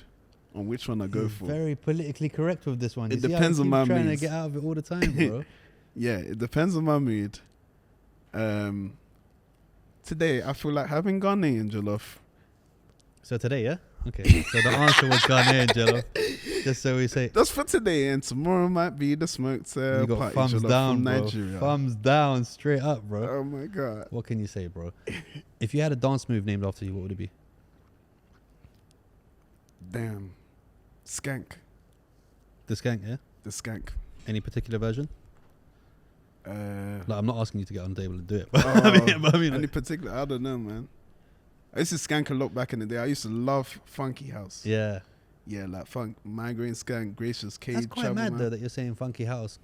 on which one I go for. Very politically correct with this one. It You see how depends he on keeps my trying moods. to get out of it all the time, bro. Yeah, it depends on my mood. Today I feel like having Ghanaian jollof. So today, yeah? Okay. So the answer was Ghanaian jollof. Just so we say. That's for today, and tomorrow might be the smoked You got party thumbs jollof down, from bro. Nigeria. Thumbs down, straight up, bro. Oh my god! What can you say, bro? If you had a dance move named after you, what would it be? Damn, skank. The skank, yeah? The skank. Any particular version? Uh, Like, I'm not asking you to get on the table and do it. oh, I mean, any like, particular? I don't know, man. I used to skank a lot back in the day. I used to love Funky House. yeah. Yeah, like funk, migraine skank, gracious cage. That's quite Travel mad, Man. though, that you're saying funky house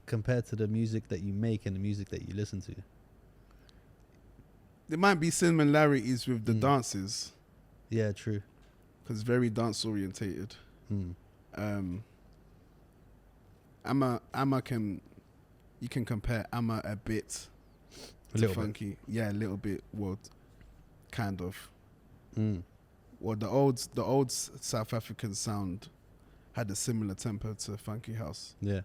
compared to the music that you make and the music that you listen to. There might be similarities with the dances Yeah, true. because very dance orientated. Mm. You can compare Amma a bit A to little funky. bit. Yeah, a little bit. Well, kind of. Mm. Well, the old South African sound had a similar tempo to funky house. Yeah.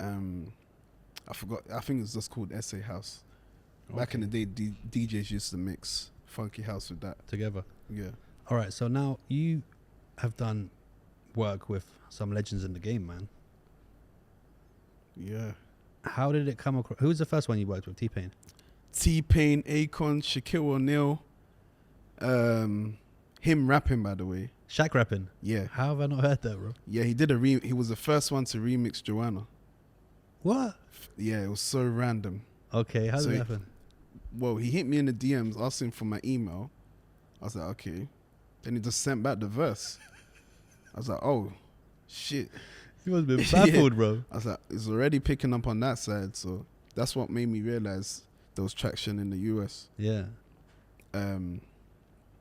I forgot. I think it's just called SA House. Back in the day, DJs used to mix funky house with that. Together. Yeah. All right. So now you have done work with some legends in the game, man. Yeah. How did it come across? Who was the first one you worked with? T-Pain. T-Pain, Akon, Shaquille O'Neal. Him rapping, by the way. Shaq rapping. Yeah. How have I not heard that, bro? Yeah, he did he was the first one to remix Joanna. What? Yeah, it was so random. Okay. How did So it happen? Well, he hit me in the DMs asking for my email. I was like, okay. Then he just sent back the verse. I was like, oh, shit. You must have been baffled, bro. I was like, it's already picking up on that side. So that's what made me realize there was traction in the US. Yeah.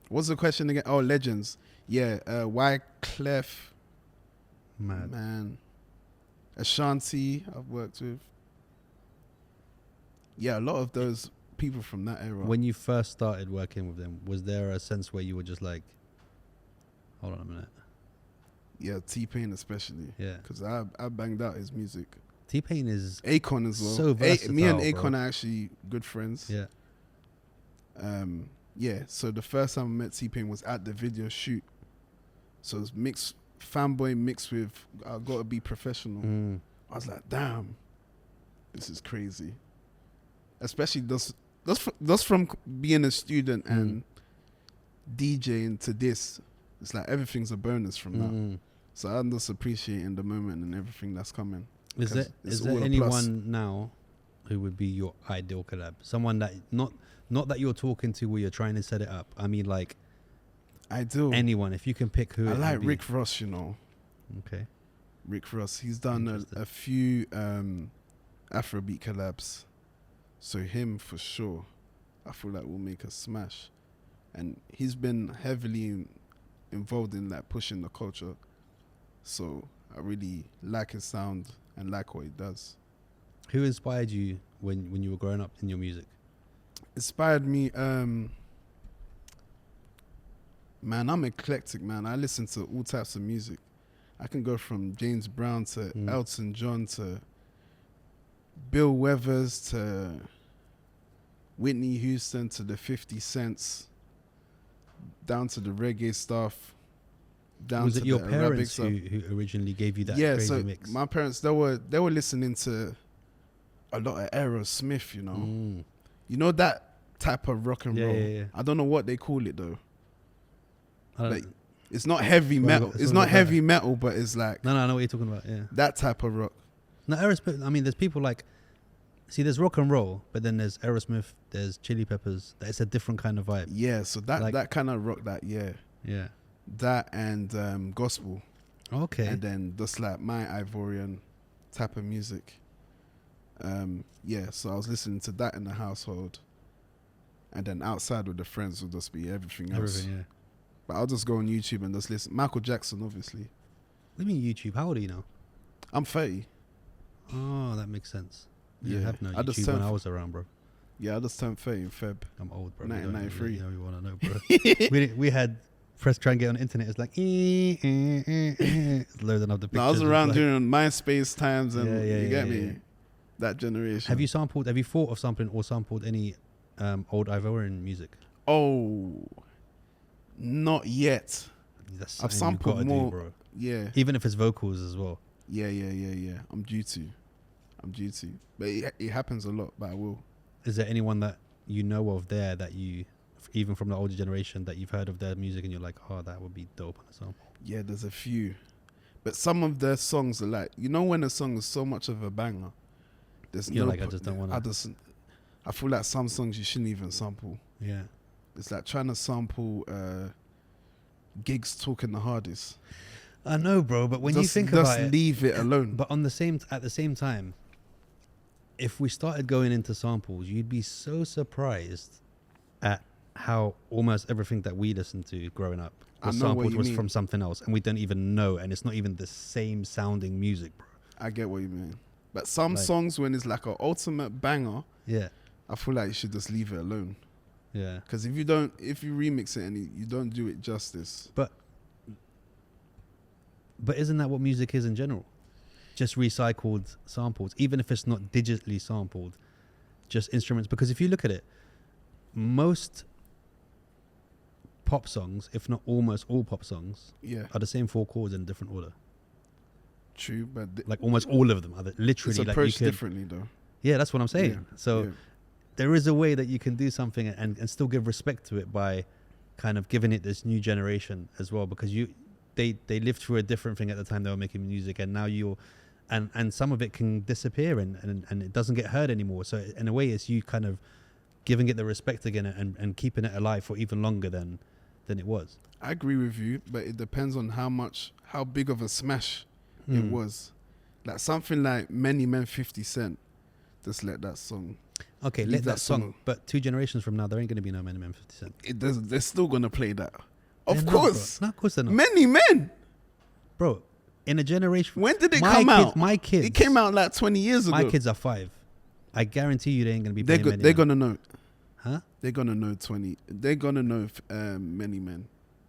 What's the question again? Oh, legends. Yeah, Wyclef, Mad. man. Ashanti, I've worked with. Yeah, a lot of those people from that era. When you first started working with them, was there a sense where you were just like, hold on a minute? Yeah, T-Pain especially. Yeah. Because I banged out his music. T-Pain is Akon as well. so versatile, me and bro. Akon are actually good friends. Yeah. Yeah. So the first time I met T-Pain was at the video shoot. So it's mixed fanboy mixed with I gotta be professional. I was like, damn, this is crazy. Especially that's from being a student and DJing to this. It's like everything's a bonus from that. So I'm just appreciating the moment and everything that's coming. Is there anyone now who would be your ideal collab? Someone that not that you're talking to where you're trying to set it up. I mean, like, ideal. Anyone, if you can pick who. I like Rick Ross, you know. Okay. Rick Ross. He's done a few Afrobeat collabs. So him for sure. I feel like will make a smash. And he's been heavily involved in like pushing the culture. So I really like his sound and like what he does. Who inspired you when you were growing up in your music? Inspired me, man, I'm eclectic, man. I listen to all types of music. I can go from James Brown to Elton John to Bill Withers to Whitney Houston to the 50 Cents, down to the reggae stuff. Down was to it your the parents Arabic who originally gave you that yeah, crazy so mix? my parents, they were listening to a lot of Aerosmith, you know. You know that type of rock and roll. Yeah. I don't know what they call it though. Like, it's not heavy metal. It's not heavy metal, but it's like no, I know what you're talking about. Yeah, that type of rock. No, Aerosmith. I mean, there's people like, see, there's rock and roll, but then there's Aerosmith, there's Chili Peppers. It's a different kind of vibe. Yeah, so that Like- that kind of rock, yeah, that and gospel, Okay. and then just like my Ivorian type of music. Yeah, so I was listening to that in the household, and then outside with the friends would just be everything else. Everything, yeah. But I'll just go on YouTube and just listen. Michael Jackson, obviously. What do you mean YouTube? How old are you now? I'm 30. Oh, that makes sense. Yeah, I have no I just YouTube when turned I was around, bro. Yeah, I just turned 30 in Feb. I'm old, bro. 1993. You know, you want to know, bro. we had press try and get on the internet. It's like loading up the pictures. No, I was around like, during MySpace times, and Yeah, you get yeah, me. yeah. That generation. Have you thought of sampling or sampled any old Ivorian music? Oh, not yet. That's I've something you've sampled gotta more. do, bro. Yeah. Even if it's vocals as well. Yeah. I'm due to. But it happens a lot, but I will. Is there anyone that you know of there that you, even from the older generation, that you've heard of their music and you're like, oh, that would be dope on a sample? Yeah, there's a few. But some of their songs are like, you know when a song is so much of a banger, there's You're no like, I just don't want to. I feel like some songs you shouldn't even sample. Yeah. It's like trying to sample Gigs talking the hardest. I know, bro, but when you think just about it, leave it alone. but at the same time, if we started going into samples, you'd be so surprised at how almost everything that we listened to growing up was sampled was from something else, and we don't even know, and it's not even the same sounding music, bro. I get what you mean. But some songs, when it's like an ultimate banger, Yeah, I feel like you should just leave it alone. yeah. Because if you remix it and you don't do it justice. But isn't that what music is in general? Just recycled samples, even if it's not digitally sampled, just instruments. Because if you look at it, most pop songs, if not almost all pop songs, are the same 4 chords in a different order. True, but like almost all of them are literally it's like approached differently though. Yeah, that's what I'm saying. Yeah, so there is a way that you can do something and still give respect to it by kind of giving it this new generation as well, because they lived through a different thing at the time they were making music, and now and some of it can disappear and it doesn't get heard anymore. So in a way, it's you kind of giving it the respect again and keeping it alive for even longer than it was. I agree with you, but it depends on how big of a smash it was. Like something like Many Men 50 Cent, just let that song. Okay, let that song. But 2 generations from now, there ain't going to be no Many Men 50 Cent. They're still going to play that. Of course. No, of course they're not. Many Men. Bro, in a generation. When did it come out? My kids. It came out like 20 years ago. My kids are 5. I guarantee you they ain't going to be playing Many Men. They're going to know. Huh? They're going to know 20. They're going to know Many Men.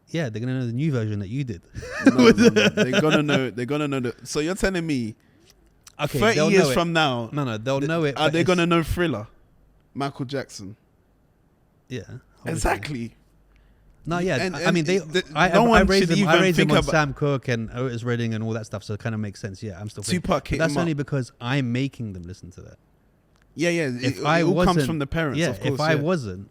Yeah, they're going to know the new version that you did. No. They're going to know. So you're telling me Okay, 30 they'll years know it. from now, No, they'll know it. are but they it's- going to know Thriller? Michael Jackson. Yeah. obviously. Exactly. No, yeah. And- I mean, I no one raised should him. I even raised him think on about- Sam Cooke and Otis Redding and all that stuff, so it kind of makes sense. Yeah, I'm still. Tupac hit That's him only up. because I'm making them listen to that. Yeah. If It I all comes wasn't- from the parents, Yeah, of course. if I yeah. wasn't,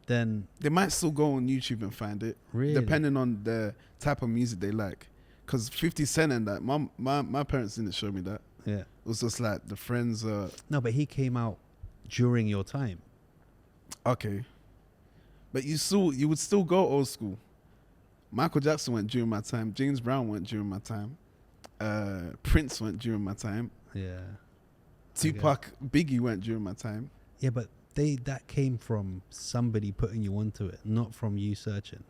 then They might still go on YouTube and find it, really, depending on the type of music they like. Because 50 Cent and that, my parents didn't show me that. yeah. It was just like the friends. No, but he came out during your time. Okay. But you would still go old school. Michael Jackson went during my time. James Brown went during my time. Prince went during my time. Yeah. Tupac, Biggie went during my time. Yeah, but that came from somebody putting you onto it, not from you searching.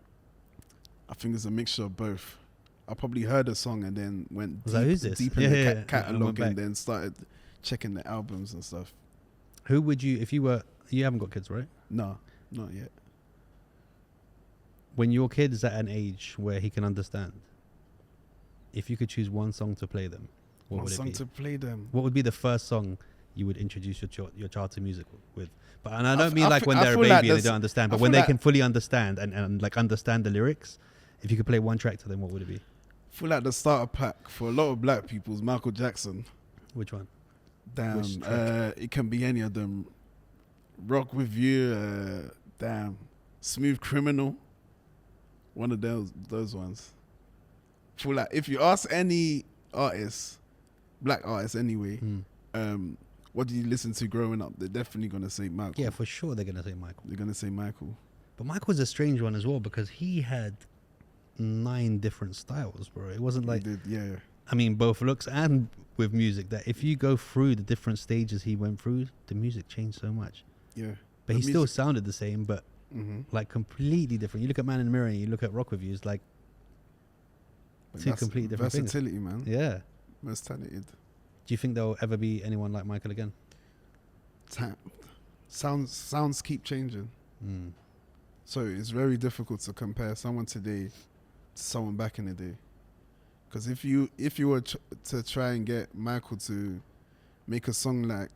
I think it's a mixture of both. I probably heard a song and then went Was like, who's this? deep in Yeah, the yeah, yeah. catalog Went back. and then started checking the albums and stuff. Who would you, if you haven't got kids, right? No, not yet. When your kid is at an age where he can understand, if you could choose one song to play them, what One would it song be? to play them. What would be the first song you would introduce your child to music with? But and I I don't f- mean I like fe- when I they're a feel baby like and they there's- don't understand, I but when feel they like- can fully understand and like understand the lyrics, if you could play one track to them, what would it be? I feel like the starter pack for a lot of black people is Michael Jackson. Which one? Damn, Which track? it can be any of them. Rock with You, damn, Smooth Criminal. One of those ones. Feel like if you ask any artist, black artist anyway, what did you listen to growing up? They're definitely gonna say Michael. Yeah, for sure they're gonna say Michael. They're gonna say Michael. But Michael's a strange one as well because he had 9 different styles, bro. It wasn't like, He did, yeah. I mean, both looks and with music, that if you go through the different stages he went through, the music changed so much. Yeah. But The he still music- sounded the same, but like completely different. You look at Man in the Mirror and you look at Rock With You, it's like But two that's completely different things. versatility, man. Yeah. Most talented. Do you think there'll ever be anyone like Michael again? Sounds keep changing. So it's very difficult to compare someone today to someone back in the day. Because if you were to try and get Michael to make a song like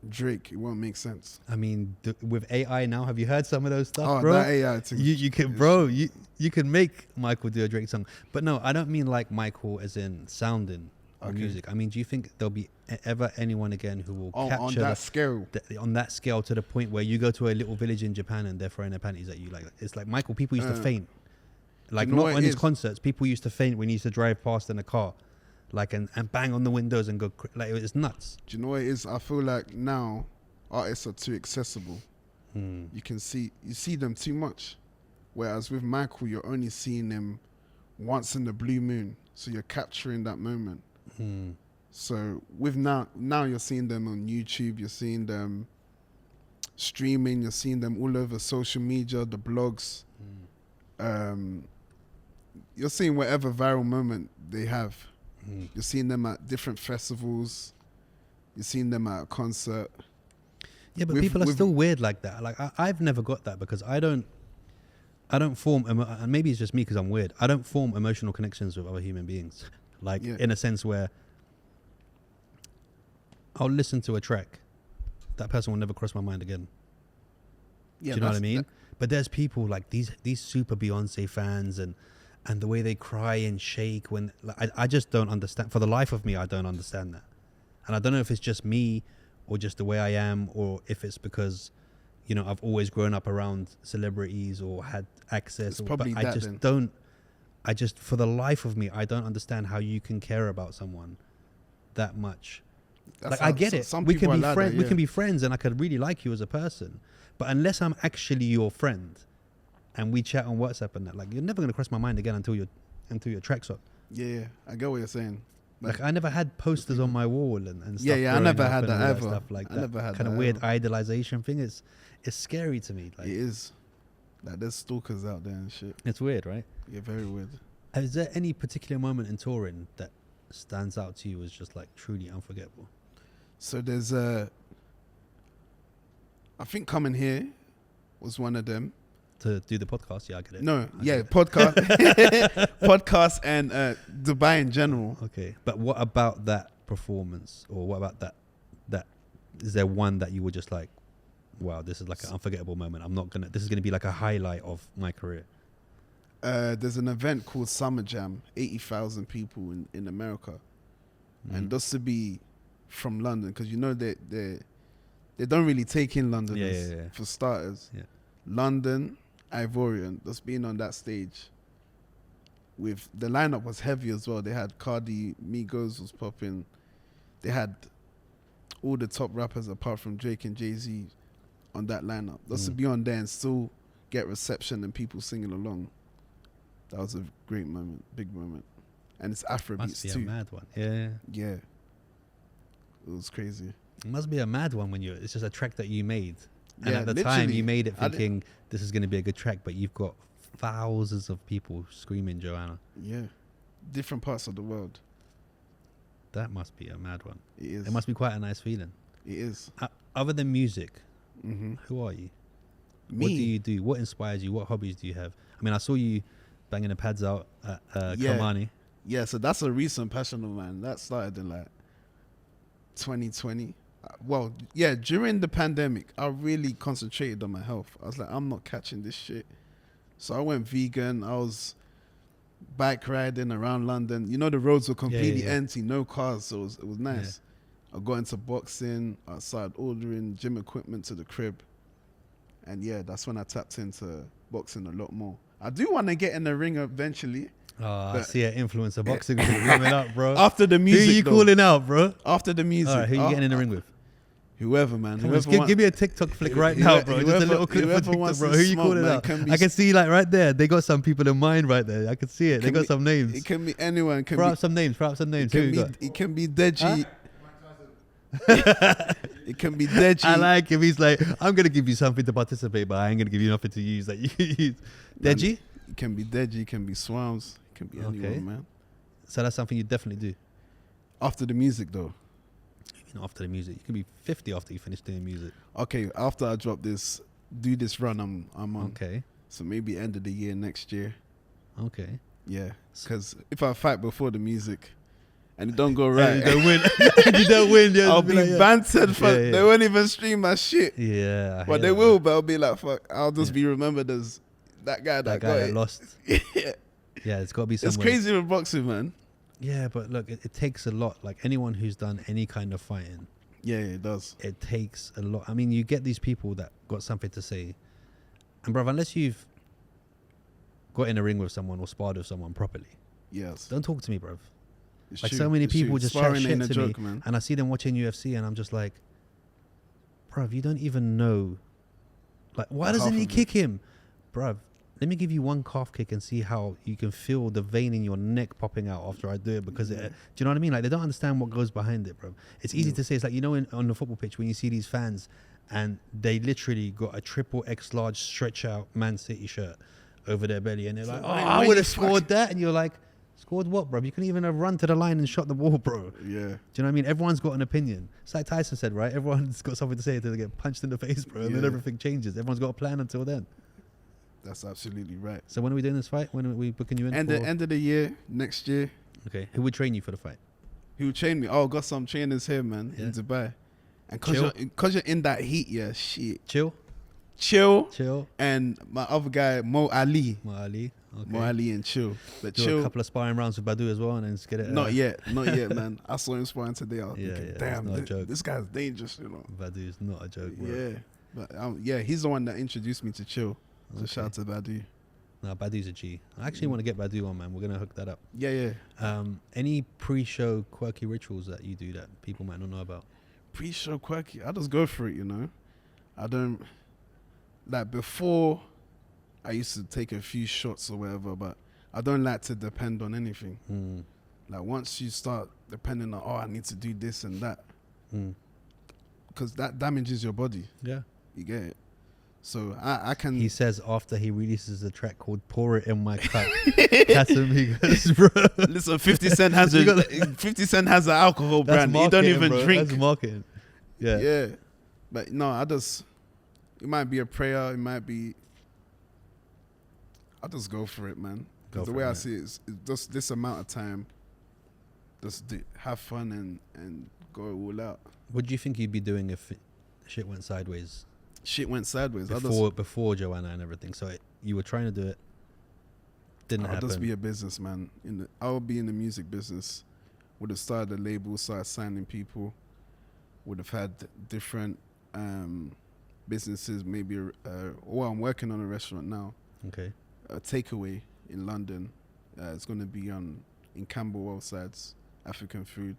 Drake, it won't make sense. I mean, with AI now, have you heard some of those stuff, Oh, bro? that AI thing. You can, bro. You can make Michael do a Drake song, but no, I don't mean like Michael as in sounding or Okay. music. I mean, do you think there'll be ever anyone again who will on capture that scale. on that scale to the point where you go to a little village in Japan and they're throwing their panties at you? Like it's like Michael. People used to faint, like know not what on it his is? concerts. People used to faint when he used to drive past in a car, like and bang on the windows and go like it was nuts. Do you know what it is? I feel like now artists are too accessible. Hmm. You see them too much. Whereas with Michael, you're only seeing them once in the blue moon. So you're capturing that moment. So with now you're seeing them on YouTube, you're seeing them streaming, you're seeing them all over social media, the blogs. You're seeing whatever viral moment they have. You're seeing them at different festivals. You're seeing them at a concert. Yeah, but people are still weird like that. Like I've never got that because I don't form, and maybe it's just me because I'm weird. I don't form emotional connections with other human beings. Like in a sense where I'll listen to a track, that person will never cross my mind again. Yeah, do you know what I mean? But there's people like these super Beyonce fans and the way they cry and shake when like, I just don't understand. For the life of me, I don't understand that. And I don't know if it's just me or just the way I am, or if it's because, you know, I've always grown up around celebrities or had access. It's probably but I that just then. don't. I just, for the life of me, I don't understand how you can care about someone that much. That's Like how I get it. Some We people can be are like friends. that, We yeah. can be friends, and I could really like you as a person. But unless I'm actually your friend, and we chat on WhatsApp and that, like you're never gonna cross my mind again until your track's up. Yeah, I get what you're saying. Like I never had posters on my wall and stuff. Yeah, I growing never up had and that all ever. Stuff like I that never had kind of that weird ever. idolization thing. It's scary to me. Like It is. Like there's stalkers out there and shit. it's weird, right? Yeah, very weird. Is there any particular moment in touring that stands out to you as just like truly unforgettable? So there's I think Coming Here was one of them. To do the podcast, yeah, I get it. No, I yeah, get it. podcast, podcast and Dubai in general. Okay, but what about that performance, or what about that? Is there one that you were just like, wow, this is like an unforgettable moment? This is gonna be like a highlight of my career. There's an event called Summer Jam, 80,000 people in America, and just to be from London, because you know they don't really take in Londoners for starters. Yeah. London, Ivorian, just being on that stage. With the lineup was heavy as well. They had Cardi, Migos was popping. They had all the top rappers apart from Drake and Jay-Z on that lineup. Just to be on there and still get reception and people singing along. That was a great moment, big moment. And it's Afrobeats Must be too. a mad one. Yeah. Yeah. It was crazy. It must be a mad one when it's just a track that you made. And Yeah, at the literally, time you made it thinking this is going to be a good track, but you've got thousands of people screaming Joanna. Yeah. Different parts of the world. That must be a mad one. It is. It must be quite a nice feeling. It is. Other than music, Mm-hmm. who are you? Me? What do you do? What inspires you? What hobbies do you have? I mean, I saw you banging the pads out at Kamani. Yeah, so that's a recent passion of mine. That started in like 2020. Well, yeah, during the pandemic, I really concentrated on my health. I was like, I'm not catching this shit. So I went vegan. I bike riding around London. You know, the roads were completely empty, no cars, so it was nice. I got into boxing. I started ordering gym equipment to the crib. And yeah, that's when I tapped into boxing a lot more. I do want to get in the ring eventually. Oh, I see an influencer boxing warming up, bro. After the music, who are you calling out, bro? After the music. All right, who you getting in the ring with? Whoever, man. Give me a TikTok flick right now, bro. Just a little clip for TikTok, bro. Who you calling out? I can see, like, right there. They got some people in mind right there. I can see it. They got some names. It can be anyone. Throw out some names. It can be Deji. It can be Deji. I like him. He's like, I'm going to give you something to participate, but I ain't going to give you nothing to use that you use. Deji? It can be Deji. It can be Swams. It can be anyone, man. So that's something you definitely do. After the music, though. After the music, you can be 50 after you finish doing music. Okay, after I drop this, do this run I'm on. Okay. So maybe end of the year next year. Okay. Yeah, because if I fight before the music and it don't go right, and you don't win. You don't win. Yeah, I'll be like, bantered. They won't even stream my shit. Yeah, but they will. But I'll be like, fuck. I'll just be remembered as that guy that lost. Yeah, it's got to be somewhere. It's crazy with boxing, man. Yeah, but look, it takes a lot. Like anyone who's done any kind of fighting. Yeah, it does. It takes a lot. I mean, you get these people that got something to say. And bruv, unless you've got in a ring with someone or sparred with someone properly. Yes. Don't talk to me, bruv. It's like true. so many It's people true. just Sparring chat shit ain't a to joke, me. man. And I see them watching UFC and I'm just like, bruv, you don't even know. Like, why doesn't he kick him? Bruv, let me give you one calf kick and see how you can feel the vein in your neck popping out after I do it, because do you know what I mean? Like, they don't understand what goes behind it, bro. It's easy to say. It's like, you know, on the football pitch when you see these fans and they literally got a triple X large stretch out Man City shirt over their belly and they're like, I would have scored that. And you're like, scored what, bro? You couldn't even have run to the line and shot the ball, bro. Yeah. Do you know what I mean? Everyone's got an opinion. It's like Tyson said, right? Everyone's got something to say until they get punched in the face, bro. And then everything changes. Everyone's got a plan until then. That's absolutely right. So when are we doing this fight? When are we booking you in? End of the year, next year. Okay. Who would train you for the fight? Who would train me? Oh, got some trainers here, man, in Dubai. And cause you're in that heat, shit. Chill. And my other guy, Mo Ali. Okay. Mo Ali and Chill. But Do Chill. a couple of sparring rounds with Badu as well, and then just get it. Not yet, man. I saw him sparring today. I was thinking, damn, this guy's dangerous, you know. Badu is not a joke, bro. Yeah. But he's the one that introduced me to Chill. So shout out to Badu. No, Badu's a G. I actually want to get Badu on, man. We're gonna hook that up. Yeah. Any pre-show quirky rituals that you do that people might not know about? Pre-show quirky, I just go for it, you know. I don't like before. I used to take a few shots or whatever, but I don't like to depend on anything. Like once you start depending on, I need to do this and that, because that damages your body. Yeah, you get it. So I can. He says after he releases a track called "Pour It in My Cup," Casamigos, bro. Listen, 50 Cent has 50 Cent has an alcohol brand. He don't even drink. That's marketing. Yeah. But no, it might be a prayer. It might be. I just go for it, man. Because the way I see it is just this amount of time. just have fun and go all out. What do you think you'd be doing if shit went sideways? Shit went sideways. Before Joanna and everything. So you were trying to do it. Didn't happen. I'll just be a businessman. I'll be in the music business. Would have started a label, started signing people. Would have had different businesses. Maybe. I'm working on a restaurant now. Okay. A takeaway in London. It's going to be in Camberwell sides. African food.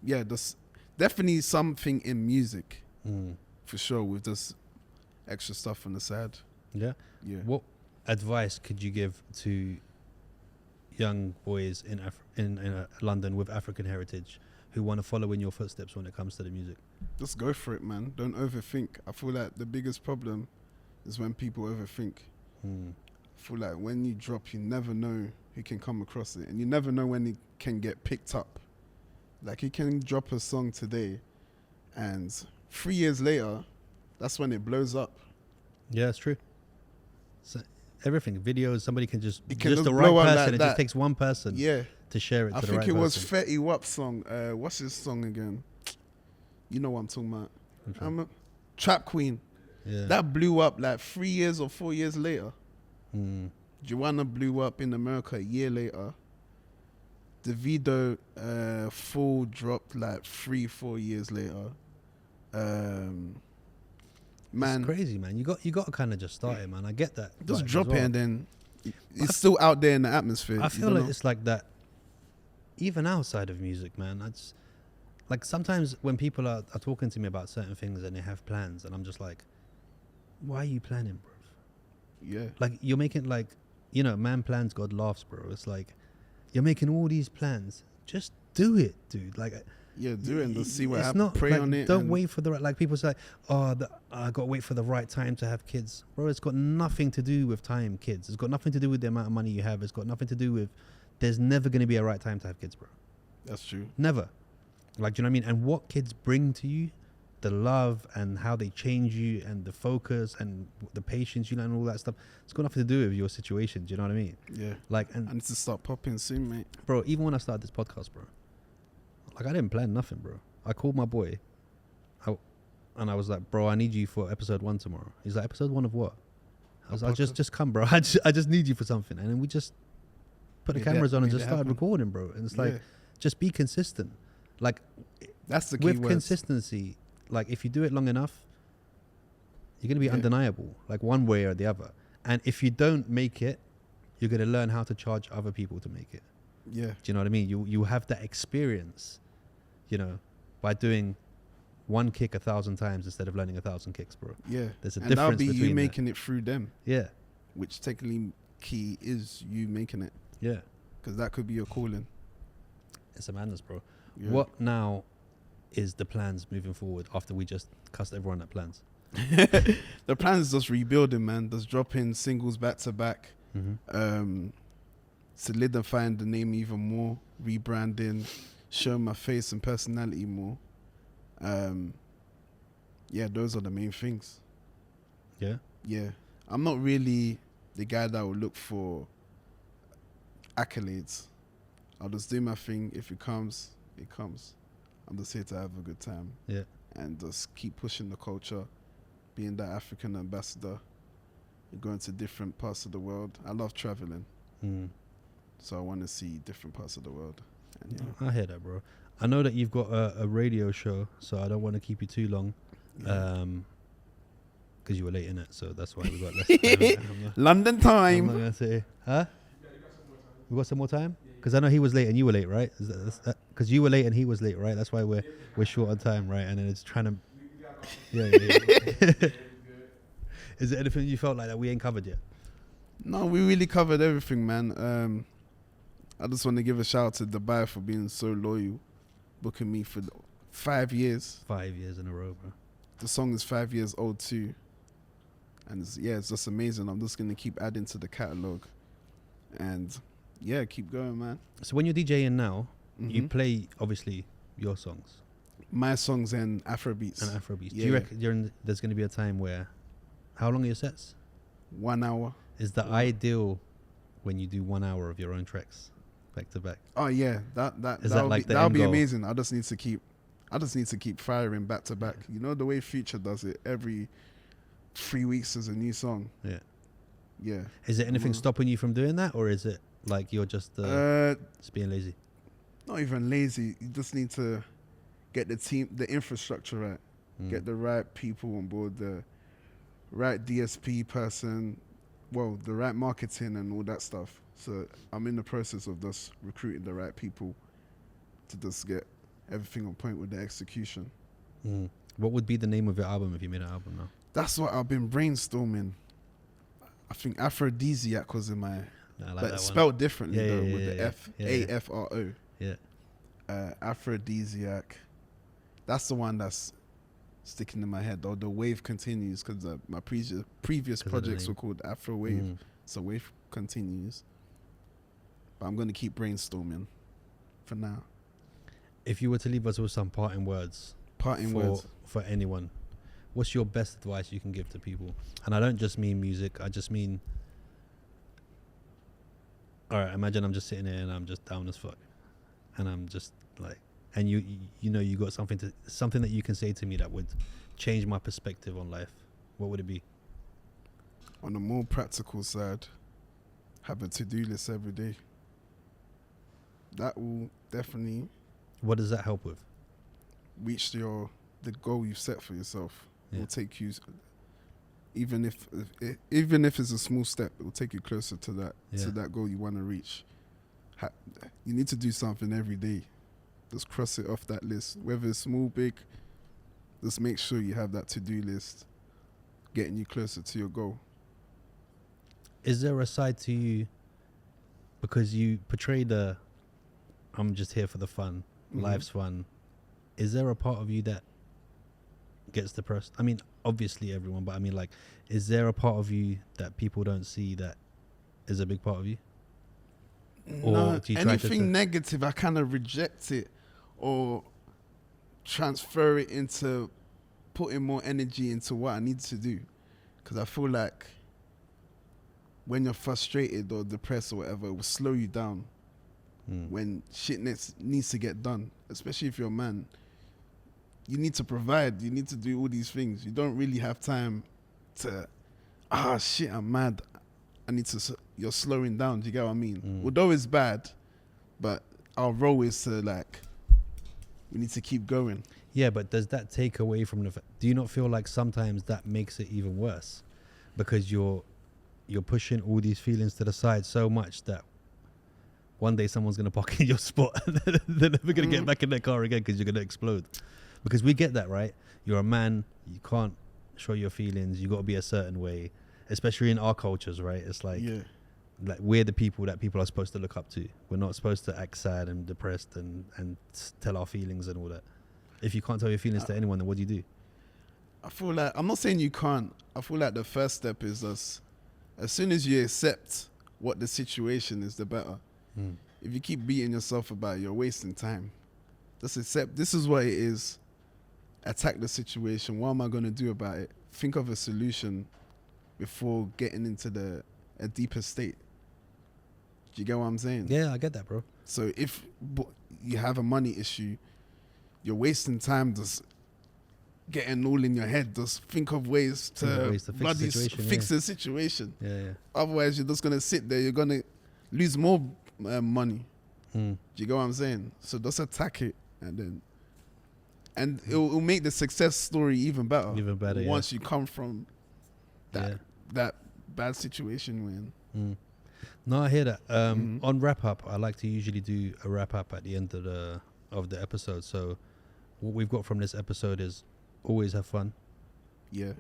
There's definitely something in music. For sure, with this extra stuff on the side. Yeah. What advice could you give to young boys in London with African heritage who want to follow in your footsteps when it comes to the music? Just go for it, man. Don't overthink. I feel like the biggest problem is when people overthink. I feel like when you drop, you never know who can come across it, and you never know when it can get picked up. Like, you can drop a song today, and 3 years later, that's when it blows up. Yeah, it's true. So everything, videos, somebody can just the blow right up person. like it that. just takes one person to share it to the right person. I think it was Fetty Wap's song. What's his song again? You know what I'm talking about. I'm a Trap Queen. Yeah. That blew up like 3 years or 4 years later. Joanna blew up in America a year later. Davido full dropped like 3-4 years later. Man, it's crazy, man. You got to kind of just start it, man. I get that. Just drop it and then it's still out there in the atmosphere. I feel like it's like that even outside of music, man. It's like sometimes when people are talking to me about certain things and they have plans, and I'm just like, why are you planning, bro? Yeah. Like, you're making, like, man plans, God laughs, bro. It's like, you're making all these plans. Just do it, dude. Like, yeah, do it and just see what happens. Not, Pray like, on it. Don't wait for the right, like, people say, I got to wait for the right time to have kids. Bro, it's got nothing to do with time, kids. It's got nothing to do with the amount of money you have. It's got nothing to do with, there's never going to be a right time to have kids, bro. That's true. Never. Like, do you know what I mean? And what kids bring to you, the love and how they change you and the focus and the patience, and all that stuff, it's got nothing to do with your situation. Do you know what I mean? Yeah. Like, and I need to start popping soon, mate. Bro, even when I started this podcast, bro, like, I didn't plan nothing, bro. I called my boy and I was like, bro, I need you for episode 1 tomorrow. He's like, episode 1 of what? I was like, just come, bro. I just need you for something. And then we just put the cameras on and just started recording, bro. And it's like, just be consistent. Like, that's the key with words. Consistency. Like, if you do it long enough, you're going to be undeniable, like, one way or the other. And if you don't make it, you're going to learn how to charge other people to make it. Yeah. Do you know what I mean? You have that experience, by doing one kick 1,000 times instead of learning 1,000 kicks, bro. Yeah. There's a and difference that'll be between you making it through them. Yeah. Which technically key is you making it. Yeah. Because that could be your calling. It's a madness, bro. Yeah. What now is the plans moving forward after we just cussed everyone at plans? The plan is just rebuilding, man. Just dropping singles back to back. Solidifying the name even more. Rebranding. Showing my face and personality more. Those are the main things. Yeah? Yeah. I'm not really the guy that will look for accolades. I'll just do my thing. If it comes, it comes. I'm just here to have a good time. Yeah. And just keep pushing the culture, being that African ambassador, going to different parts of the world. I love traveling. So I want to see different parts of the world. And I hear that, bro. I know that you've got a radio show, so I don't want to keep you too long. Because you were late in it, so that's why we got less time. London time. I'm not going to say, huh? We got some more time? Because I know he was late and you were late, right? Because you were late and he was late, right? That's why we're short on time, right? And then it's trying to... Yeah. Is there anything you felt like that we ain't covered yet? No, we really covered everything, man. I just want to give a shout out to Dubai for being so loyal, booking me for 5 years. 5 years in a row, bro. The song is 5 years old too. And it's just amazing. I'm just going to keep adding to the catalogue. And... yeah, keep going, man. So when you're DJing now, you play, obviously, your songs. My songs and Afrobeats. And Afrobeats. Yeah. Do you reckon there's going to be a time where... How long are your sets? 1 hour. Is the ideal when you do 1 hour of your own tracks? back to back? Oh yeah, that Is that like the that'll end be goal? amazing. I just need to keep firing back to back. You know the way Future does it. Every 3 weeks there's a new song. Yeah. Yeah. Is there anything stopping you from doing that, or is it like you're just being lazy? Not even lazy. You just need to get the infrastructure right. Get the right people on board, the right DSP person, the right marketing and all that stuff. So I'm in the process of just recruiting the right people to just get everything on point with the execution. What would be the name of your album if you made an album now? That's what I've been brainstorming. I think Aphrodisiac was in my, but it's spelled differently with the AFRO. Yeah. Aphrodisiac. That's the one that's sticking in my head. Or the Wave Continues, because my previous projects were called Afro Wave. So Wave Continues. But I'm going to keep brainstorming for now. If you were to leave us with some parting words for anyone, what's your best advice you can give to people? And I don't just mean music. I just mean, all right, imagine I'm just sitting here and I'm just down as fuck. And I'm just like, and you know, you got something that you can say to me that would change my perspective on life. What would it be? On the more practical side, have a to-do list every day. That will definitely... What does that help with? Reach the goal you've set for yourself. It will take you, even if it's a small step, it will take you closer to that goal you want to reach. You need to do something every day. Just cross it off that list, whether it's small, big. Just make sure you have that to-do list, getting you closer to your goal. Is there a side to you, because you portray I'm just here for the fun, life's fun. Is there a part of you that gets depressed? I mean, obviously everyone, but I mean, like, is there a part of you that people don't see that is a big part of you? No, anything negative, I kind of reject it or transfer it into putting more energy into what I need to do. Because I feel like when you're frustrated or depressed or whatever, it will slow you down. When shit needs to get done, especially if you're a man. You need to provide. You need to do all these things. You don't really have time to, shit, I'm mad. You're slowing down. Do you get what I mean? Although it's bad, but our role is to we need to keep going. Yeah, but does that take away from do you not feel like sometimes that makes it even worse? Because you're pushing all these feelings to the side so much that one day someone's going to park in your spot and they're never going to get back in their car again because you're going to explode. Because we get that, right? You're a man, you can't show your feelings, you got to be a certain way, especially in our cultures, right? It's like we're the people that people are supposed to look up to. We're not supposed to act sad and depressed and tell our feelings and all that. If you can't tell your feelings to anyone, then what do you do? I feel like, I'm not saying you can't. I feel like the first step is as soon as you accept what the situation is, the better. If you keep beating yourself about it, you're wasting time. Just accept this is what it is. Attack the situation. What am I going to do about it? Think of a solution before getting into a deeper state. Do you get what I'm saying? Yeah, I get that, bro. So if you have a money issue, you're wasting time just getting all in your head. Just think of ways to fix the situation. Yeah. Otherwise, you're just going to sit there. You're going to lose more money. Do you get what I'm saying? So just attack it, and it'll make the success story even better. Even better, once you come from that bad situation we're in. No, I hear that. On wrap up, I like to usually do a wrap up at the end of the episode. So what we've got from this episode is always have fun. Yeah.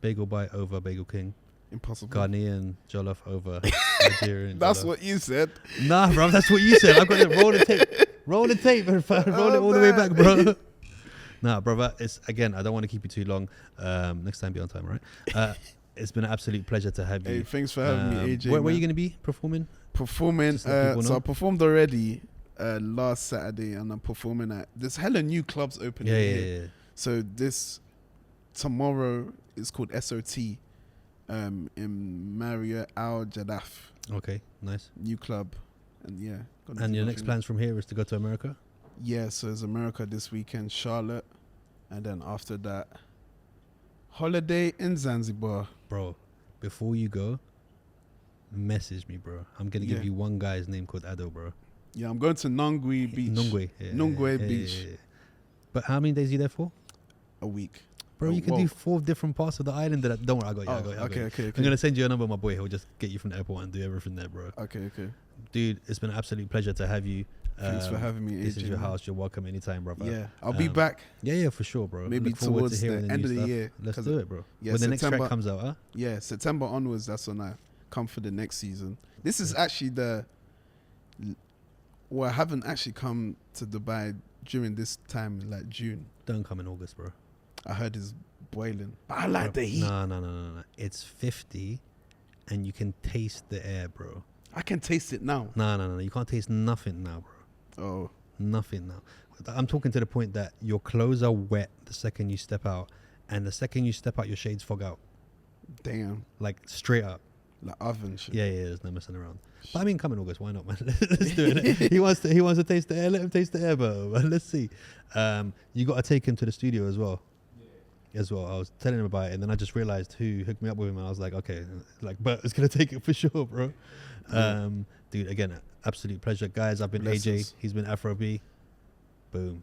Bagel bite over Bagel King. Impossible. Ghanaian Jollof over Nigerian. That's Jollof. what you said. Nah, bro, that's what you said. I've got to roll the tape. Roll the tape and roll it all the way back, bro. Nah, brother, it's again, I don't want to keep you too long. Next time be on time, right? It's been an absolute pleasure to have you. Hey, thanks for having me, AJ. Where are you going to be performing? So I performed already last Saturday, and I'm performing at there's hella new clubs opening here. Yeah. So this tomorrow is called SOT in Marriott Al Jadaf. Okay, nice. New club. And yeah. And your next plans from here is to go to America? Yeah, so it's America this weekend, Charlotte. And then after that, holiday in Zanzibar. Bro, before you go, message me, bro. I'm going to give you one guy's name called Ado, bro. Yeah, I'm going to Nungwe Beach. Nungwe Beach. Yeah. But how many days are you there for? A week. Bro, you can do 4 different parts of the island. Don't worry, I got you. Okay. I'm going to send you a number, my boy. He'll just get you from the airport and do everything there, bro. Okay. Dude, it's been an absolute pleasure to have you. Thanks for having me, AJ. This is your house. You're welcome anytime, brother. Yeah, I'll be back. Yeah, for sure, bro. Maybe towards the end of the year. Let's do it, bro. Yeah, when the next track comes out, huh? Yeah, September onwards, that's when I come for the next season. This is actually I haven't actually come to Dubai during this time, like June. Don't come in August, bro. I heard it's boiling. But I like the heat. No. It's 50 and you can taste the air, bro. I can taste it now. No. You can't taste nothing now, bro. Oh. Nothing now. I'm talking to the point that your clothes are wet the second you step out, and the second you step out, your shades fog out. Damn. Like straight up. Like oven shit. Yeah, there's no messing around. But I mean, come in August, why not, man? Let's do it. He wants to taste the air. Let him taste the air, bro. Let's see. You got to take him to the studio as well. I was telling him about it, and then I just realized who hooked me up with him, and I was like, okay, like, but it's gonna take it for sure, bro. Dude, again, absolute pleasure, guys. I've been AJ. He's been Afro B. Boom.